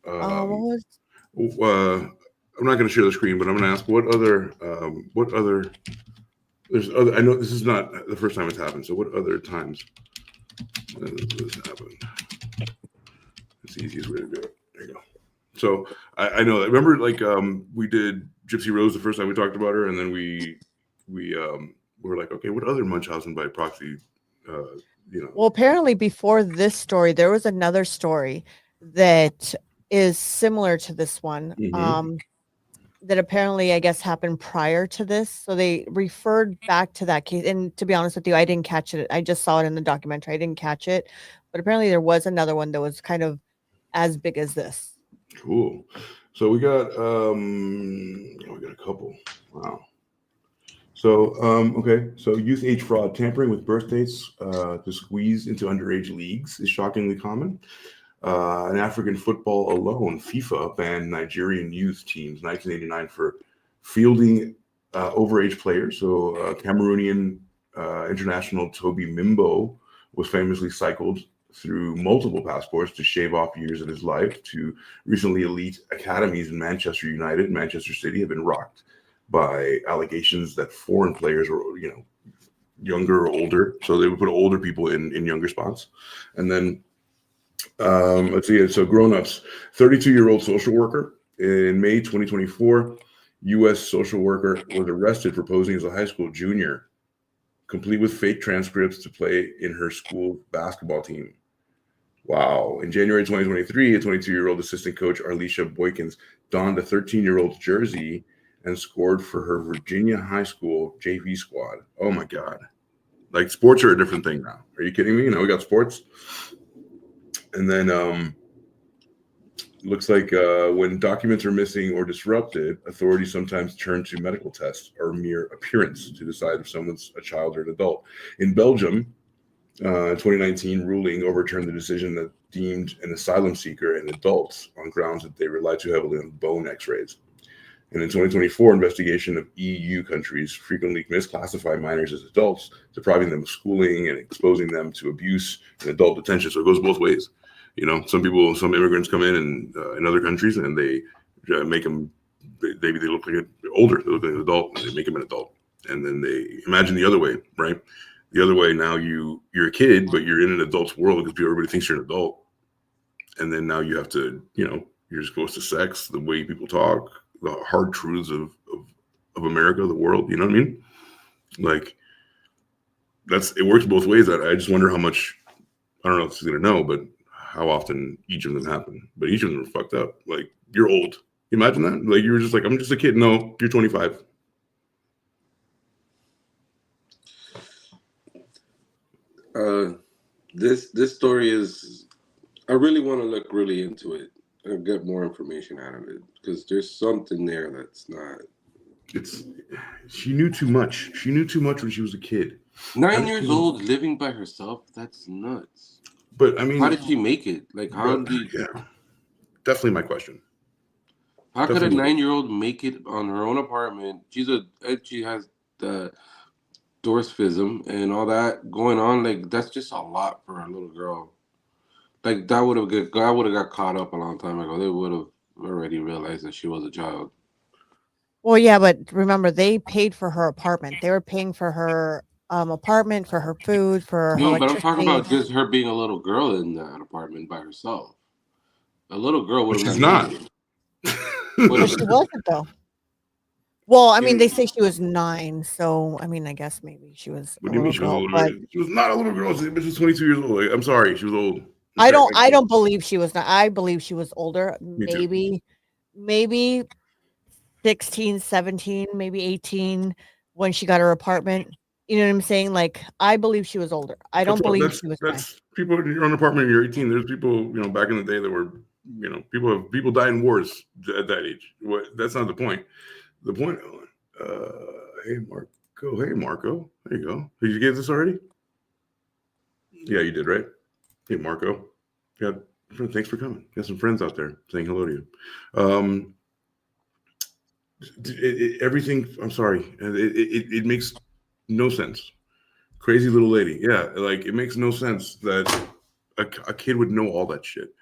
I'm not going to share the screen, but I'm going to ask what other, there's other, I know this is not the first time it's happened. So what other times has this happened? It's the easiest way to do it. There you go. So I know, remember we did Gypsy Rose the first time we talked about her. And then we were like, okay, what other Munchausen by proxy, Well, apparently before this story, there was another story that is similar to this one. That apparently, I guess, happened prior to this. So they referred back to that case. And to be honest with you, I didn't catch it. I just saw it in the documentary. I didn't catch it. But apparently there was another one that was kind of as big as this. Cool. So we got a couple. Wow. So, okay. So youth age fraud, tampering with birth dates to squeeze into underage leagues is shockingly common. In African football alone, FIFA banned Nigerian youth teams 1989 for fielding overage players. So Cameroonian international Toby Mimbo was famously cycled through multiple passports to shave off years of his life. To recently elite academies in Manchester United and Manchester City have been rocked by allegations that foreign players were, younger or older. So they would put older people in younger spots. And then let's see. So grown-ups, 32-year-old social worker in May 2024, U.S. social worker was arrested for posing as a high school junior, complete with fake transcripts to play in her school basketball team. Wow. In January 2023, a 22-year-old assistant coach, Arlisha Boykins, donned a 13-year-old's jersey and scored for her Virginia high school JV squad. Oh my God. Like, sports are a different thing now. Are you kidding me? We got sports. And then looks like when documents are missing or disrupted, authorities sometimes turn to medical tests or mere appearance to decide if someone's a child or an adult. In Belgium, 2019 ruling overturned the decision that deemed an asylum seeker an adult on grounds that they rely too heavily on bone x-rays. And in 2024, investigation of EU countries frequently misclassify minors as adults, depriving them of schooling and exposing them to abuse and adult detention. So it goes both ways. Some immigrants come in other countries and they make them, they look like older, they look like an adult, and they make them an adult. And then they imagine the other way, right? The other way, now you're a kid, but you're in an adult's world because everybody thinks you're an adult. And then now you have to, you're exposed to sex, the way people talk, the hard truths of America, the world, you know what I mean? Like, it works both ways. I just wonder how much, I don't know if she's gonna know, but how often each of them happen. But each of them are fucked up. Like, you're old. You imagine that? Like, you were just like, I'm just a kid. No, you're 25. This story is, I really want to look really into it. get more information out of it because there's something there that's not. She knew too much. She knew too much when she was a kid. 9 years old, living by herself. That's nuts. But I mean, how did she make it? Like, how did? Yeah, definitely my question. How could a 9-year-old make it on her own apartment? She has the dwarfism and all that going on. Like, that's just a lot for a little girl. Like, I would have got caught up a long time ago. They would have already realized that she was a child. Well, yeah, but remember, they paid for her apartment. They were paying for her apartment, for her food, for her No, but I'm electricity. talking about just her being a little girl in that apartment by herself. A little girl would have She's not. Well, she wasn't though. Well, I mean, they say she was 9, so I mean, I guess maybe she was What a do you mean she was a girl, little but bit? She was not a little girl. She was 22 years old. Like, I'm sorry, she was old. I don't believe she was not. I believe she was older. Maybe 16, 17, maybe 18 when she got her apartment. You know what I'm saying? Like, I believe she was older. I don't believe she was 9. That's people in your own apartment and you're 18. There's people, back in the day that were, people died in wars at that age. That's not the point. The point, hey Marco. There you go. Did you get this already? Yeah, you did, right? Hey Marco. Yeah, thanks for coming. Got some friends out there saying hello to you. Everything, I'm sorry, it makes no sense. Crazy little lady. Yeah, like it makes no sense that a kid would know all that shit.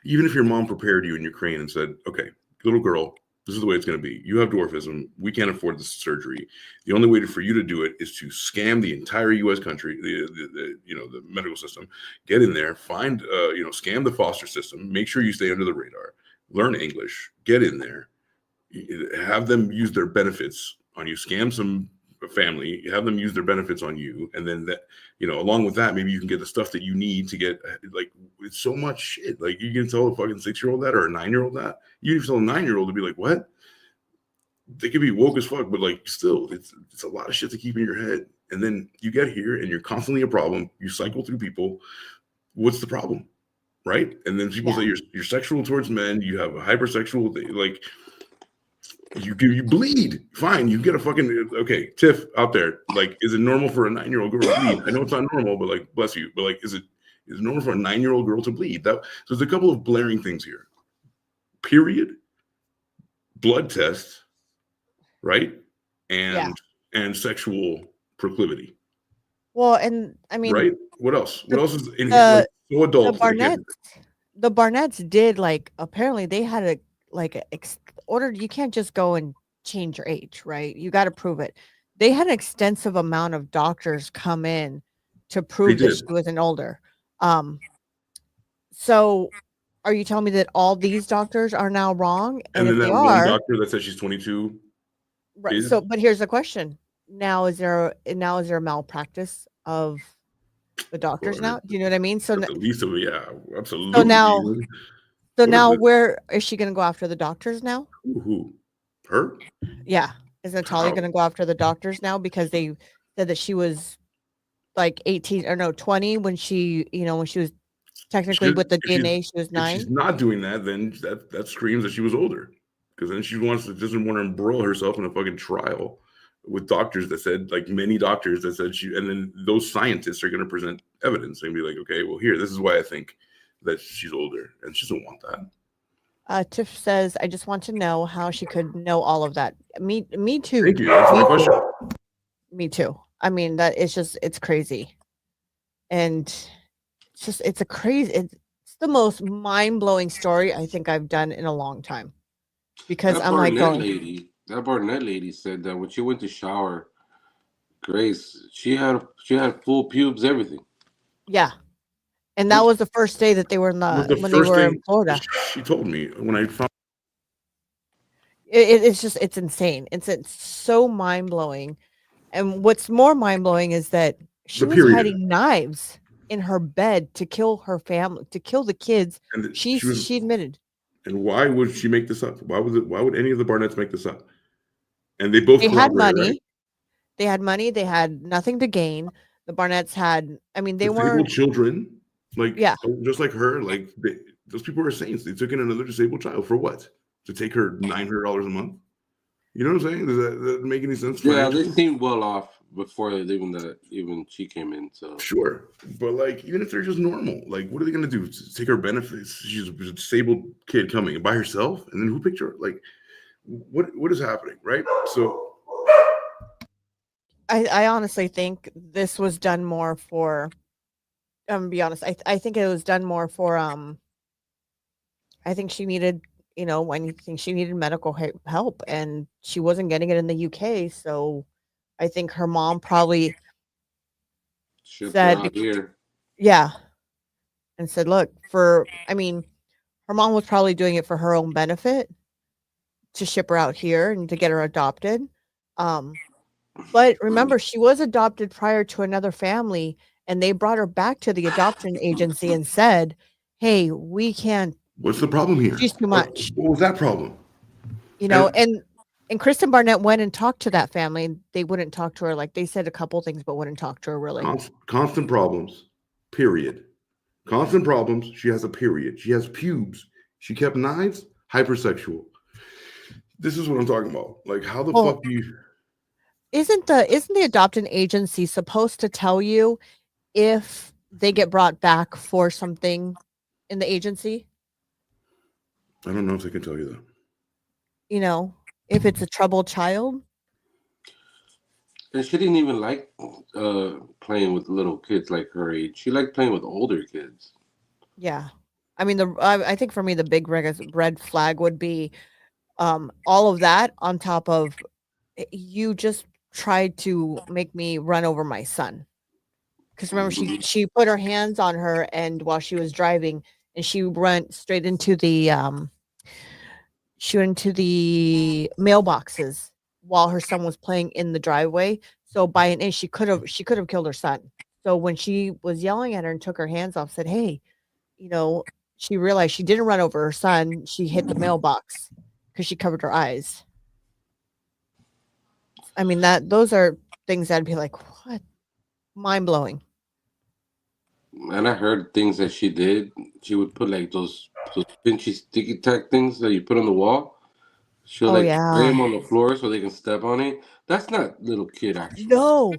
Even if your mom prepared you in Ukraine and said, okay, little girl, this is the way it's going to be. You have dwarfism. We can't afford this surgery. The only way for you to do it is to scam the entire U.S. country, the medical system. Get in there, find, scam the foster system. Make sure you stay under the radar. Learn English. Get in there. Have them use their benefits on you. Scam some family. Have them use their benefits on you, and then that, along with that, maybe you can get the stuff that you need to get. Like, it's so much shit. Like, you can tell a fucking 6-year-old that or a 9-year-old that. You can tell a 9-year-old to be like, what? They could be woke as fuck, but like, still, it's a lot of shit to keep in your head. And then you get here, and you're constantly a problem. You cycle through people. What's the problem, right? And then people say you're sexual towards men. You have a hypersexual, like. You bleed. Fine. You get a fucking Tiff out there. Like, is it normal for a 9-year-old girl to bleed? I know it's not normal, but like, bless you. But like, is it normal for a 9-year-old girl to bleed? So there's a couple of blaring things here. Period. Blood test, right? And sexual proclivity. Well, and I mean, right? What else? What else is in here? Like, so adult. The Barnetts did, like, apparently they had a order. You can't just go and change your age, right? You got to prove it. They had an extensive amount of doctors come in to prove that she wasn't older. So are you telling me that all these doctors are now wrong? And then if that they one are, doctor that says she's 22. Right. So, but here's the question: now is there a malpractice of the doctors now? Do you know what I mean? So at least, yeah, absolutely. So now, where is she going to go after the doctors now? Who? Her? Yeah. Is Natalia going to go after the doctors now because they said that she was like 18 or no 20 when she was technically with the DNA, she was 9. If she's not doing that, then that screams that she was older, because then she doesn't want to embroil herself in a fucking trial with doctors that said, like, many doctors that said and then those scientists are going to present evidence and be like, okay, well, this is why I think that she's older, and she doesn't want that. Tiff says, I just want to know how she could know all of that. Me too. Thank you. That's my question. Me too. I mean, that it's crazy. And it's the most mind-blowing story I think I've done in a long time. Because that Barnett lady said that when she went to shower, Grace, she had full pubes, everything. Yeah. And that was the first day that they were in Florida. She told me when I found it's insane. It's so mind-blowing. And what's more mind-blowing is that she was hiding knives in her bed to kill her family, to kill the kids. And she admitted. And why would she make this up? Why would any of the Barnetts make this up? And they both had money. Right? They had money. They had nothing to gain. The Barnetts had, I mean, they disabled weren't children. Like, yeah, just like her, like those people are saints. They took in another disabled child for what? To take her $900 a month? You know what I'm saying? Does that make any sense? Yeah, they seemed well off before even she came in. So sure, but like even if they're just normal, like what are they gonna do? Take her benefits? She's a disabled kid coming by herself, and then who picked her? Like what is happening, right? So I honestly think this was done more for. I'm gonna be honest. I think it was done more for. I think she needed, I think she needed medical help, and she wasn't getting it in the UK. So, I think her mom probably shipped her said, out here. yeah, and said, look, her mom was probably doing it for her own benefit to ship her out here and to get her adopted. But remember, she was adopted prior to another family, and they brought her back to the adoption agency and said, hey, we can't. What's the problem here? She's too much. What was that problem? And Kristen Barnett went and talked to that family, and they wouldn't talk to her. Like, they said a couple things, but wouldn't talk to her really. Constant problems, period. Constant problems. She has a period. She has pubes. She kept knives, hypersexual. This is what I'm talking about. Like, how the fuck do you... Isn't the adoption agency supposed to tell you if they get brought back for something in the agency? I don't know if they can tell you that. If it's a troubled child. And she didn't even like playing with little kids like her age. She liked playing with older kids. Yeah. I mean, I think for me, the big red flag would be all of that on top of you just tried to make me run over my son. Because remember, she put her hands on her, and while she was driving, and she went straight into the mailboxes while her son was playing in the driveway. So by an inch, she could have killed her son. So when she was yelling at her and took her hands off, said, hey, she realized she didn't run over her son. She hit the mailbox because she covered her eyes. I mean, those are things that'd be like, what? Mind blowing. And I heard things that she did. She would put like those pinchy sticky tack things that you put on the wall. She'll spray them on the floor so they can step on it. That's not little kid action. No,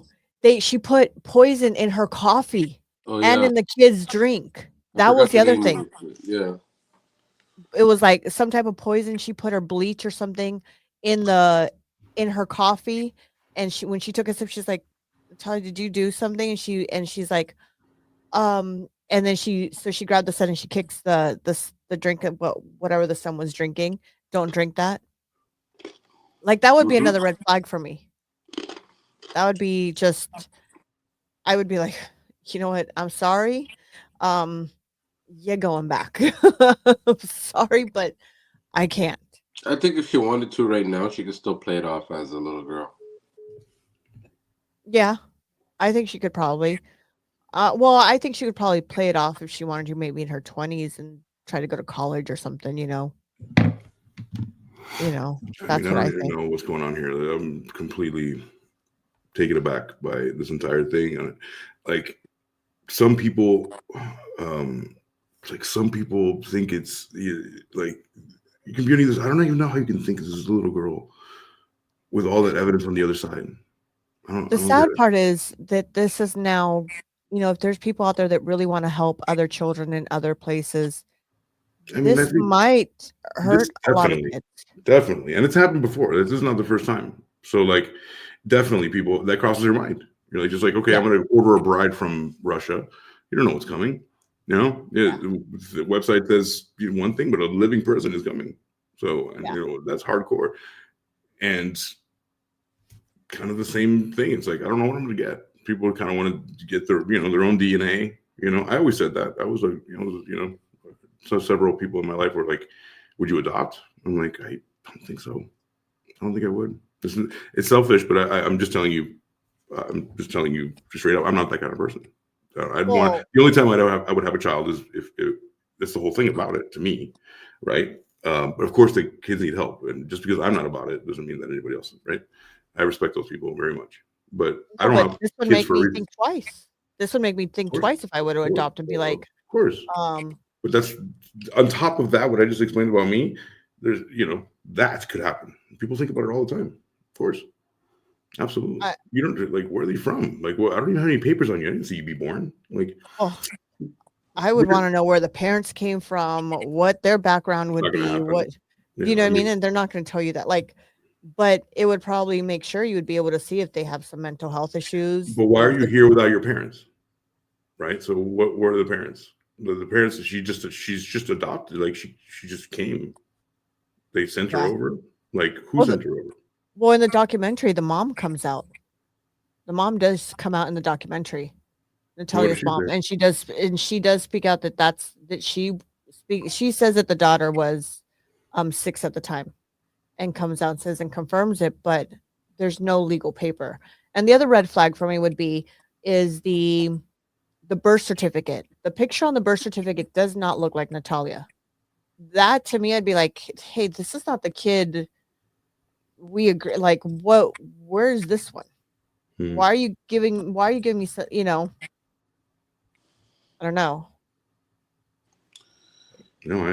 she put poison in her coffee and in the kids' drink. That was the other thing. Yeah. It was like some type of poison. She put her bleach or something in her coffee, and when she took a sip, she's like, Natalia, did you do something? And she's like, and then she grabbed the son and she kicks the drink of whatever the son was drinking. Don't drink that. Like, that would be another red flag for me. That would be just, I would be like, you know what? I'm sorry. You're going back. I'm sorry, but I can't. I think if she wanted to right now, she could still play it off as a little girl. Yeah, I think she could probably. I think she could probably play it off if she wanted to, maybe in her 20s, and try to go to college or something. That's what I think. I don't even know what's going on here. I'm completely taken aback by this entire thing. And like some people, think it's like you can be this. I don't even know how you can think this is a little girl with all that evidence on the other side. The sad part is that this is now, if there's people out there that really want to help other children in other places, this might hurt a lot of kids. Definitely. And it's happened before. This is not the first time. So like, definitely people, that crosses your mind. You're like, just like, okay, I'm going to order a bride from Russia. You don't know what's coming. The website says one thing, but a living person is coming. So, that's hardcore. And kind of the same thing. It's like, I don't know what I'm going to get. People kind of want to get their, their own DNA. I always said that. I was like, so several people in my life were like, would you adopt? I'm like, I don't think so. I don't think I would. It's selfish, but I'm just telling you. I'm just telling you straight up. I'm not that kind of person. The only time I would have a child is if that's the whole thing about it to me, right? But of course, the kids need help, and just because I'm not about it doesn't mean that anybody else is, right? I respect those people very much, but I don't have. This would make me think twice. This would make me think twice if I were to adopt and be like, of course. But that's on top of that. What I just explained about me, there's that could happen. People think about it all the time. Of course, absolutely. You don't like where are they from? Like, well, I don't even have any papers on you. I didn't see you be born. Like, I would want to know where the parents came from, what their background would be, what you know what I mean? And they're not going to tell you that. Like, but it would probably make sure you would be able to see if they have some mental health issues. But why are you here without your parents? Right. So what were the parents? The parents that she's just adopted. Like she just came. They sent her over. Like who sent her over? Well, in the documentary, the mom comes out. The mom does come out in the documentary. Natalia's mom, and she does speak out she says that the daughter was 6 at the time, and comes out and says and confirms it, but there's no legal paper. And the other red flag for me would be is the birth certificate. The picture on the birth certificate does not look like Natalia. That to me, I'd be like, hey, this is not the kid. We agree. Like, where is this one? Why are you giving me, I don't know. No, I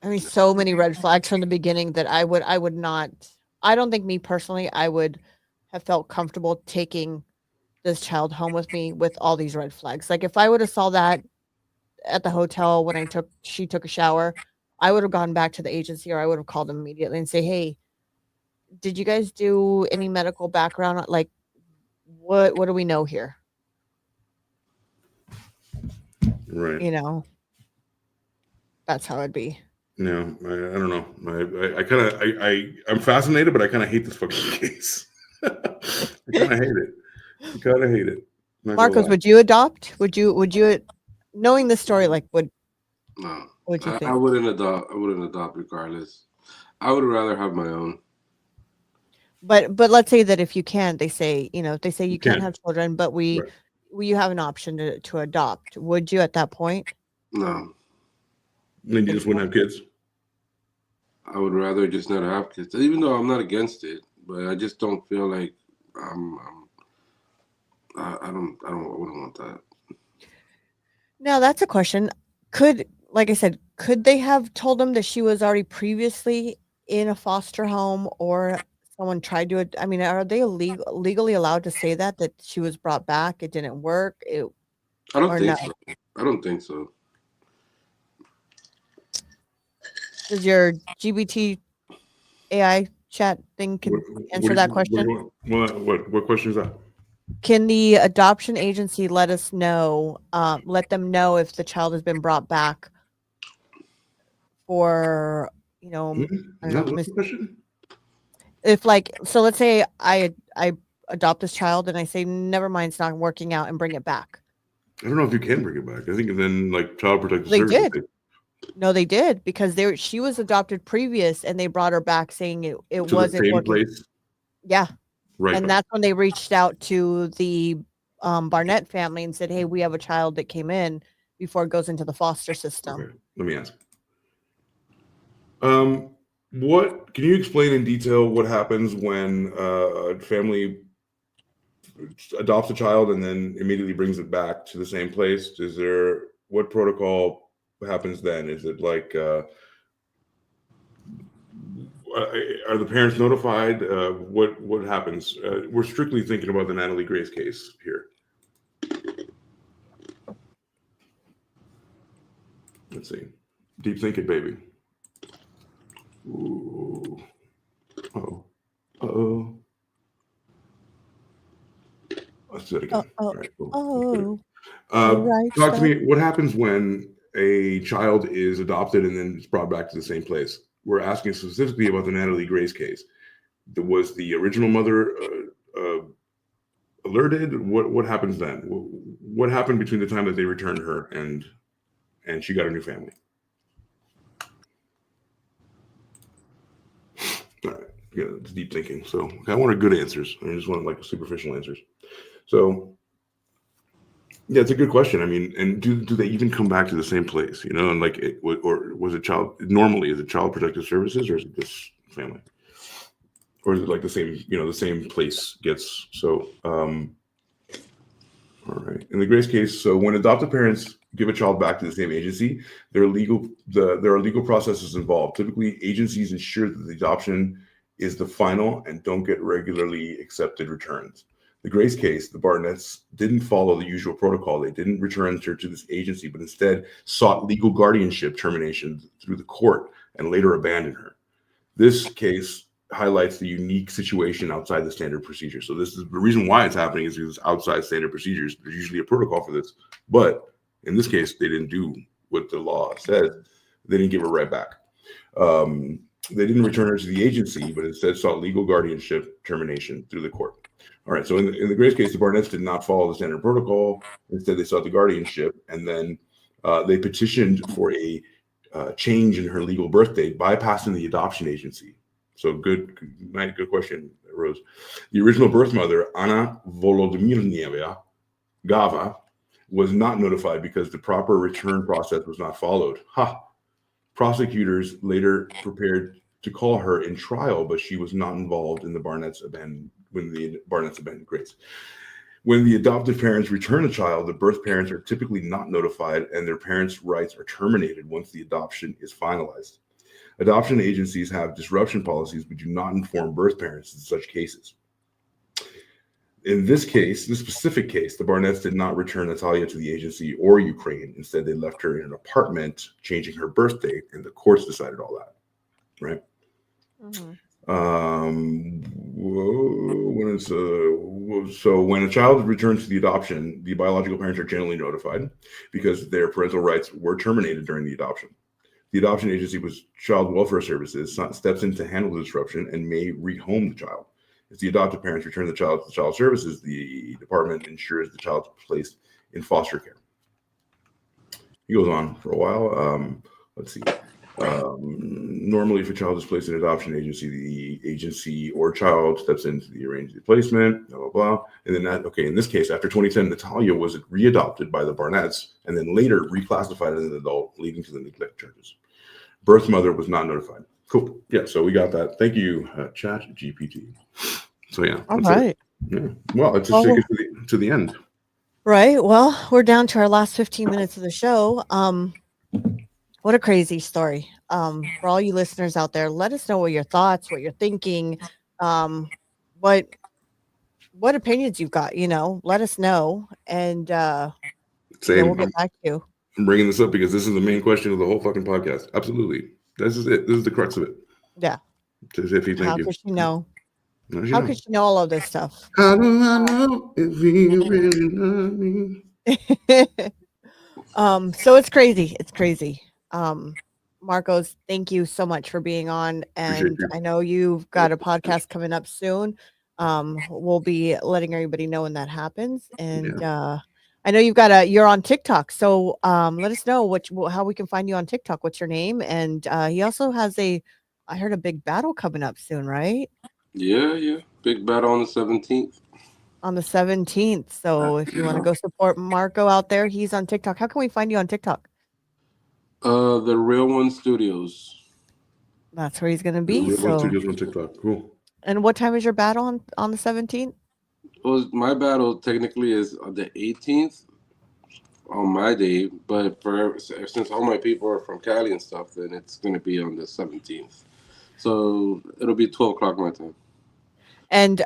mean, so many red flags from the beginning that I would not, I don't think me personally, I would have felt comfortable taking this child home with me with all these red flags. Like if I would have saw that at the hotel when she took a shower, I would have gone back to the agency, or I would have called them immediately and say, hey, did you guys do any medical background? Like what do we know here? Right. That's how it'd be. No, I don't know. I'm fascinated, but I kind of hate this fucking case. I kind of hate it. Marcos, would you adopt? Would you knowing the story, like would No. What'd you think? I wouldn't adopt regardless. I would rather have my own. But let's say that if you can, they say you can't have children, but you have an option to adopt. Would you at that point? No. Then you just wouldn't have kids? I would rather just not have kids, even though I'm not against it, but I just don't feel like I wouldn't want that. Now that's a question. Like I said, could they have told him that she was already previously in a foster home, or someone tried to? I mean, are they legally allowed to say that she was brought back? It didn't work. I don't think so. I don't think so. Does your GBT AI chat thing answer that question? What question is that? Can the adoption agency let them know if the child has been brought back for, I don't know, if so let's say I adopt this child and I say, never mind, it's not working out, and bring it back. I don't know if you can bring it back. I think then Child Protective They Services. did. No, they did, because she was adopted previous, and they brought her back saying it wasn't working. Place? Yeah. Right. And that's when they reached out to the Barnett family and said, hey, we have a child that came in before it goes into the foster system. Okay. Let me ask. What can you explain in detail what happens when a family adopts a child and then immediately brings it back to the same place? What protocol happens then? Is it like are the parents notified? What happens? We're strictly thinking about the Natalia Grace case here. Let's see. Deep thinking, baby. Ooh. Uh-oh. Let's do it again. All right, cool. Talk to me. What happens when a child is adopted and then it's brought back to the same place? We're asking specifically about the Natalia Grace case. Was the original mother alerted? What happens then? What happened between the time that they returned her and she got a new family? All right, yeah, it's deep thinking. So I wanted good answers. I just wanted superficial answers. So yeah, it's a good question. I mean, and do they even come back to the same place? And or was it normally is it Child Protective Services, or is it this family, or is it like the same? The same place gets so. All right. In the Grace case, so when adoptive parents give a child back to the same agency, there are legal processes involved. Typically, agencies ensure that the adoption is the final and don't get regularly accepted returns. The Grace case, the Barnetts didn't follow the usual protocol. They didn't return her to this agency, but instead sought legal guardianship termination through the court and later abandoned her. This case highlights the unique situation outside the standard procedure. So this is the reason why it's happening is because outside standard procedures. There's usually a protocol for this, but in this case, they didn't do what the law said. They didn't give her right back. They didn't return her to the agency, but instead sought legal guardianship termination through the court. All right. So in the Grace case, the Barnetts did not follow the standard protocol. Instead, they sought the guardianship, and then they petitioned for a change in her legal birth date, bypassing the adoption agency. So good question, Rose. The original birth mother, Anna Volodymyrnieva Gava, was not notified because the proper return process was not followed. Prosecutors later prepared to call her in trial, but she was not involved in the Barnetts abandoned Grace. When the adoptive parents return a child, the birth parents are typically not notified, and their parents' rights are terminated once the adoption is finalized. Adoption agencies have disruption policies but do not inform birth parents in such cases. In this case, this specific case, the Barnetts did not return Natalia to the agency or Ukraine. Instead, they left her in an apartment, changing her birth date, and the courts decided all that, right? Mm-hmm. So when a child returns to the adoption, the biological parents are generally notified because their parental rights were terminated during the adoption. The adoption agency was Child Welfare Services steps in to handle the disruption and may rehome the child. If the adoptive parents return the child to Child Services, the department ensures the child is placed in foster care. He goes on for a while. Let's see. Normally, if a child is placed in an adoption agency, the agency or child steps in to arrange the placement, blah, blah, blah. And then in this case, after 2010, Natalia was readopted by the Barnetts and then later reclassified as an adult, leading to the neglect charges. Birth mother was not notified. Cool. Yeah, so we got that. Thank you, Chat GPT. So yeah. All right. Yeah. Well, let's just take it to the end. Right. Well, we're down to our last 15 minutes of the show. What a crazy story. For all you listeners out there, let us know what your thoughts, what you're thinking, what opinions you've got, let us know. And we'll get back to you. I'm bringing this up because this is the main question of the whole fucking podcast. Absolutely. This is it. This is the crux of it. Yeah. How could she know? How could she know all of this stuff? How do I know if you really love me? So it's crazy. It's crazy. Marcos, thank you so much for being on. And I know you've got a podcast coming up soon. We'll be letting everybody know when that happens. And I know you're on TikTok. So let us know how we can find you on TikTok. What's your name? And he also has I heard a big battle coming up soon, right? Yeah. Big battle on the 17th. On the 17th. So if you want to go support Marco out there, he's on TikTok. How can we find you on TikTok? The Real One Studios. That's where he's going to be. The Real One Studios on TikTok. Cool. And what time is your battle on the 17th? Well, my battle technically is on the 18th on my day, but since all my people are from Cali and stuff, then it's going to be on the 17th. So it'll be 12 o'clock my time. And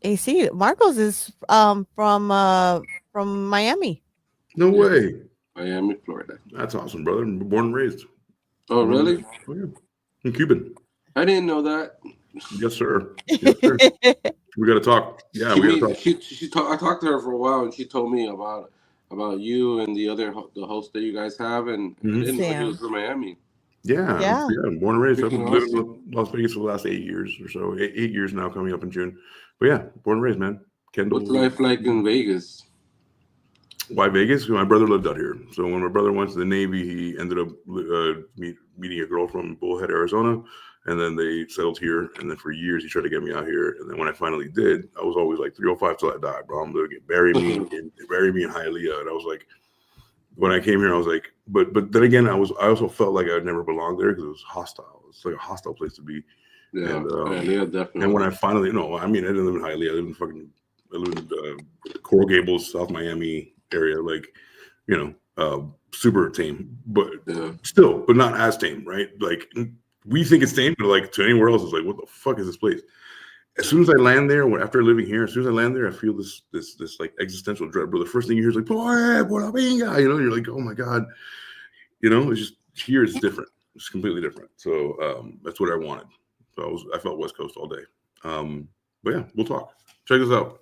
AC Marcos is from Miami. No way. Miami, Florida. That's awesome, brother. Born and raised. Oh, really? Oh, yeah. I'm Cuban. I didn't know that. Yes, sir. Yes, sir. We got to talk. Yeah, we got to talk. I talked to her for a while, and she told me about you and the host that you guys have, and I didn't know he was from Miami. Yeah. Born and raised. I've lived in Las Vegas for the last 8 years or so. 8 years now, coming up in June. But yeah, born and raised, man. Kendall. What's life like in Vegas? Why Vegas? My brother lived out here. So when my brother went to the Navy, he ended up meeting a girl from Bullhead, Arizona. And then they settled here. And then for years, he tried to get me out here. And then when I finally did, I was always like 305 till I died, bro. I'm going to bury me in Hialeah. And I was like, when I came here, I was like, but then again, I also felt like I never belonged there because it was hostile. It's like a hostile place to be. Yeah, and, yeah, definitely. And when I finally, I didn't live in Hialeah. I lived in fucking I live in Coral Gables, South Miami area, like, super tame, but still, but not as tame, right? Like we think it's tame, but like to anywhere else, it's like, what the fuck is this place? As soon as I land there, after living here, as soon as I land there, I feel this like existential dread, bro. The first thing you hear is like, you're like, oh my God, it's just here is different. It's completely different. So that's what I wanted. So I felt West Coast all day. But yeah, we'll talk. Check this out.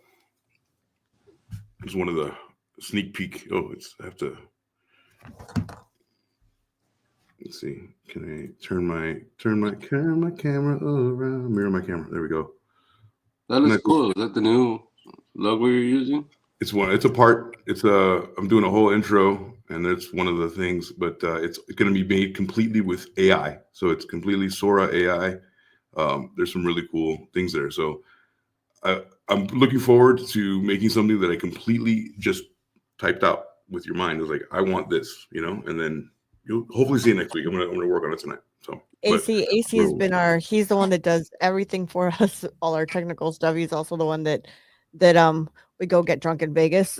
It's one of the sneak peek. I have to. Let's see. Can I turn my camera around? Mirror my camera. There we go. That looks cool. Is that the new logo you're using? It's a part. I'm doing a whole intro, and that's one of the things. But it's going to be made completely with AI. So it's completely Sora AI. There's some really cool things there. So I'm looking forward to making something that I completely just typed out with your mind. It was like, I want this, and then you'll hopefully see it next week. I'm gonna work on it tonight. So AC has been he's the one that does everything for us, all our technical stuff. He's also the one that we go get drunk in Vegas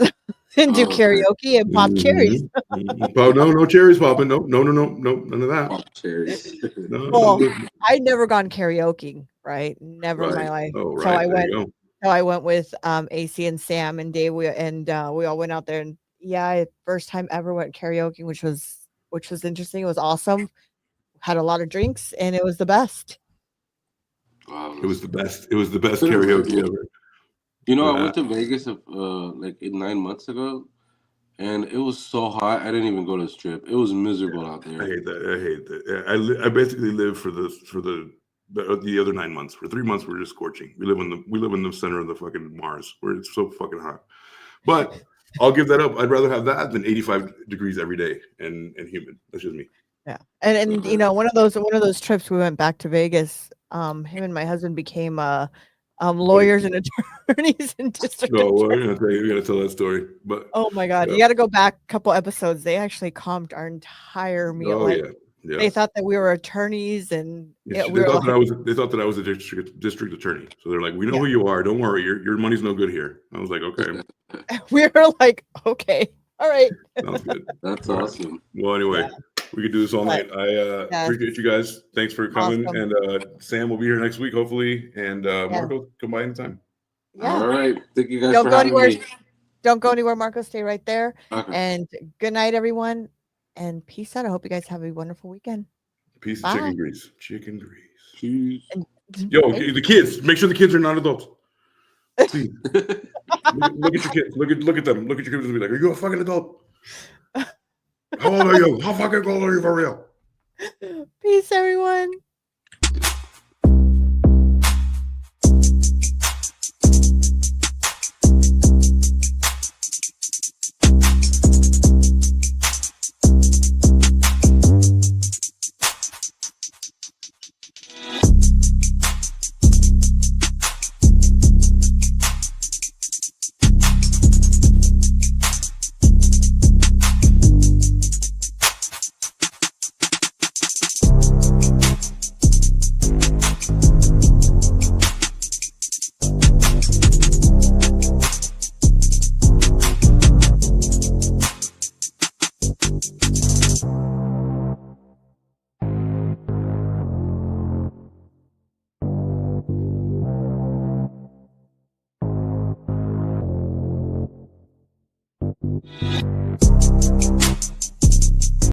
and do karaoke and pop cherries. Oh no cherries popping. No, none of that. Pop cherries. Well, I'd never gone karaoke, right? Never in my life. Oh, right. So I went with AC and Sam and Dave. We all went out there, and first time ever went karaoke, which was interesting. It was awesome. Had a lot of drinks, and it was the best. Wow, it was the best. It was the best karaoke ever. I went to Vegas like 9 months ago, and it was so hot. I didn't even go to the strip. It was miserable out there. I hate that. I basically live for the other 9 months. For 3 months, we're just scorching. We live in the center of the fucking Mars, where it's so fucking hot. But I'll give that up. I'd rather have that than 85 degrees every day and humid. That's just me. Yeah, and one of those trips we went back to Vegas. Him and my husband became lawyers and attorneys in district. Oh, well, you gotta tell that story. But oh my God, you got to go back a couple episodes. They actually comped our entire meal. Oh yeah. They thought that we were attorneys, and they thought that I was a district attorney. So they're like, "We know who you are. Don't worry. Your money's no good here." I was like, "Okay." We were like, "Okay, all right." Sounds good. That's awesome. Well, anyway, we could do this all night. I appreciate you guys. Thanks for coming. Awesome. And Sam will be here next week, hopefully. And Marco, come by anytime. Yeah. All right. Thank you guys for having me. Don't go anywhere, Marco. Stay right there. Okay. And good night, everyone. And peace out. I hope you guys have a wonderful weekend. Peace of chicken grease. Chicken grease. Cheese. Yo, the kids. Make sure the kids are not adults. Please. look at your kids. Look at them. Look at your kids and be like, "Are you a fucking adult? How old are you? How fucking old are you for real?" Peace, everyone.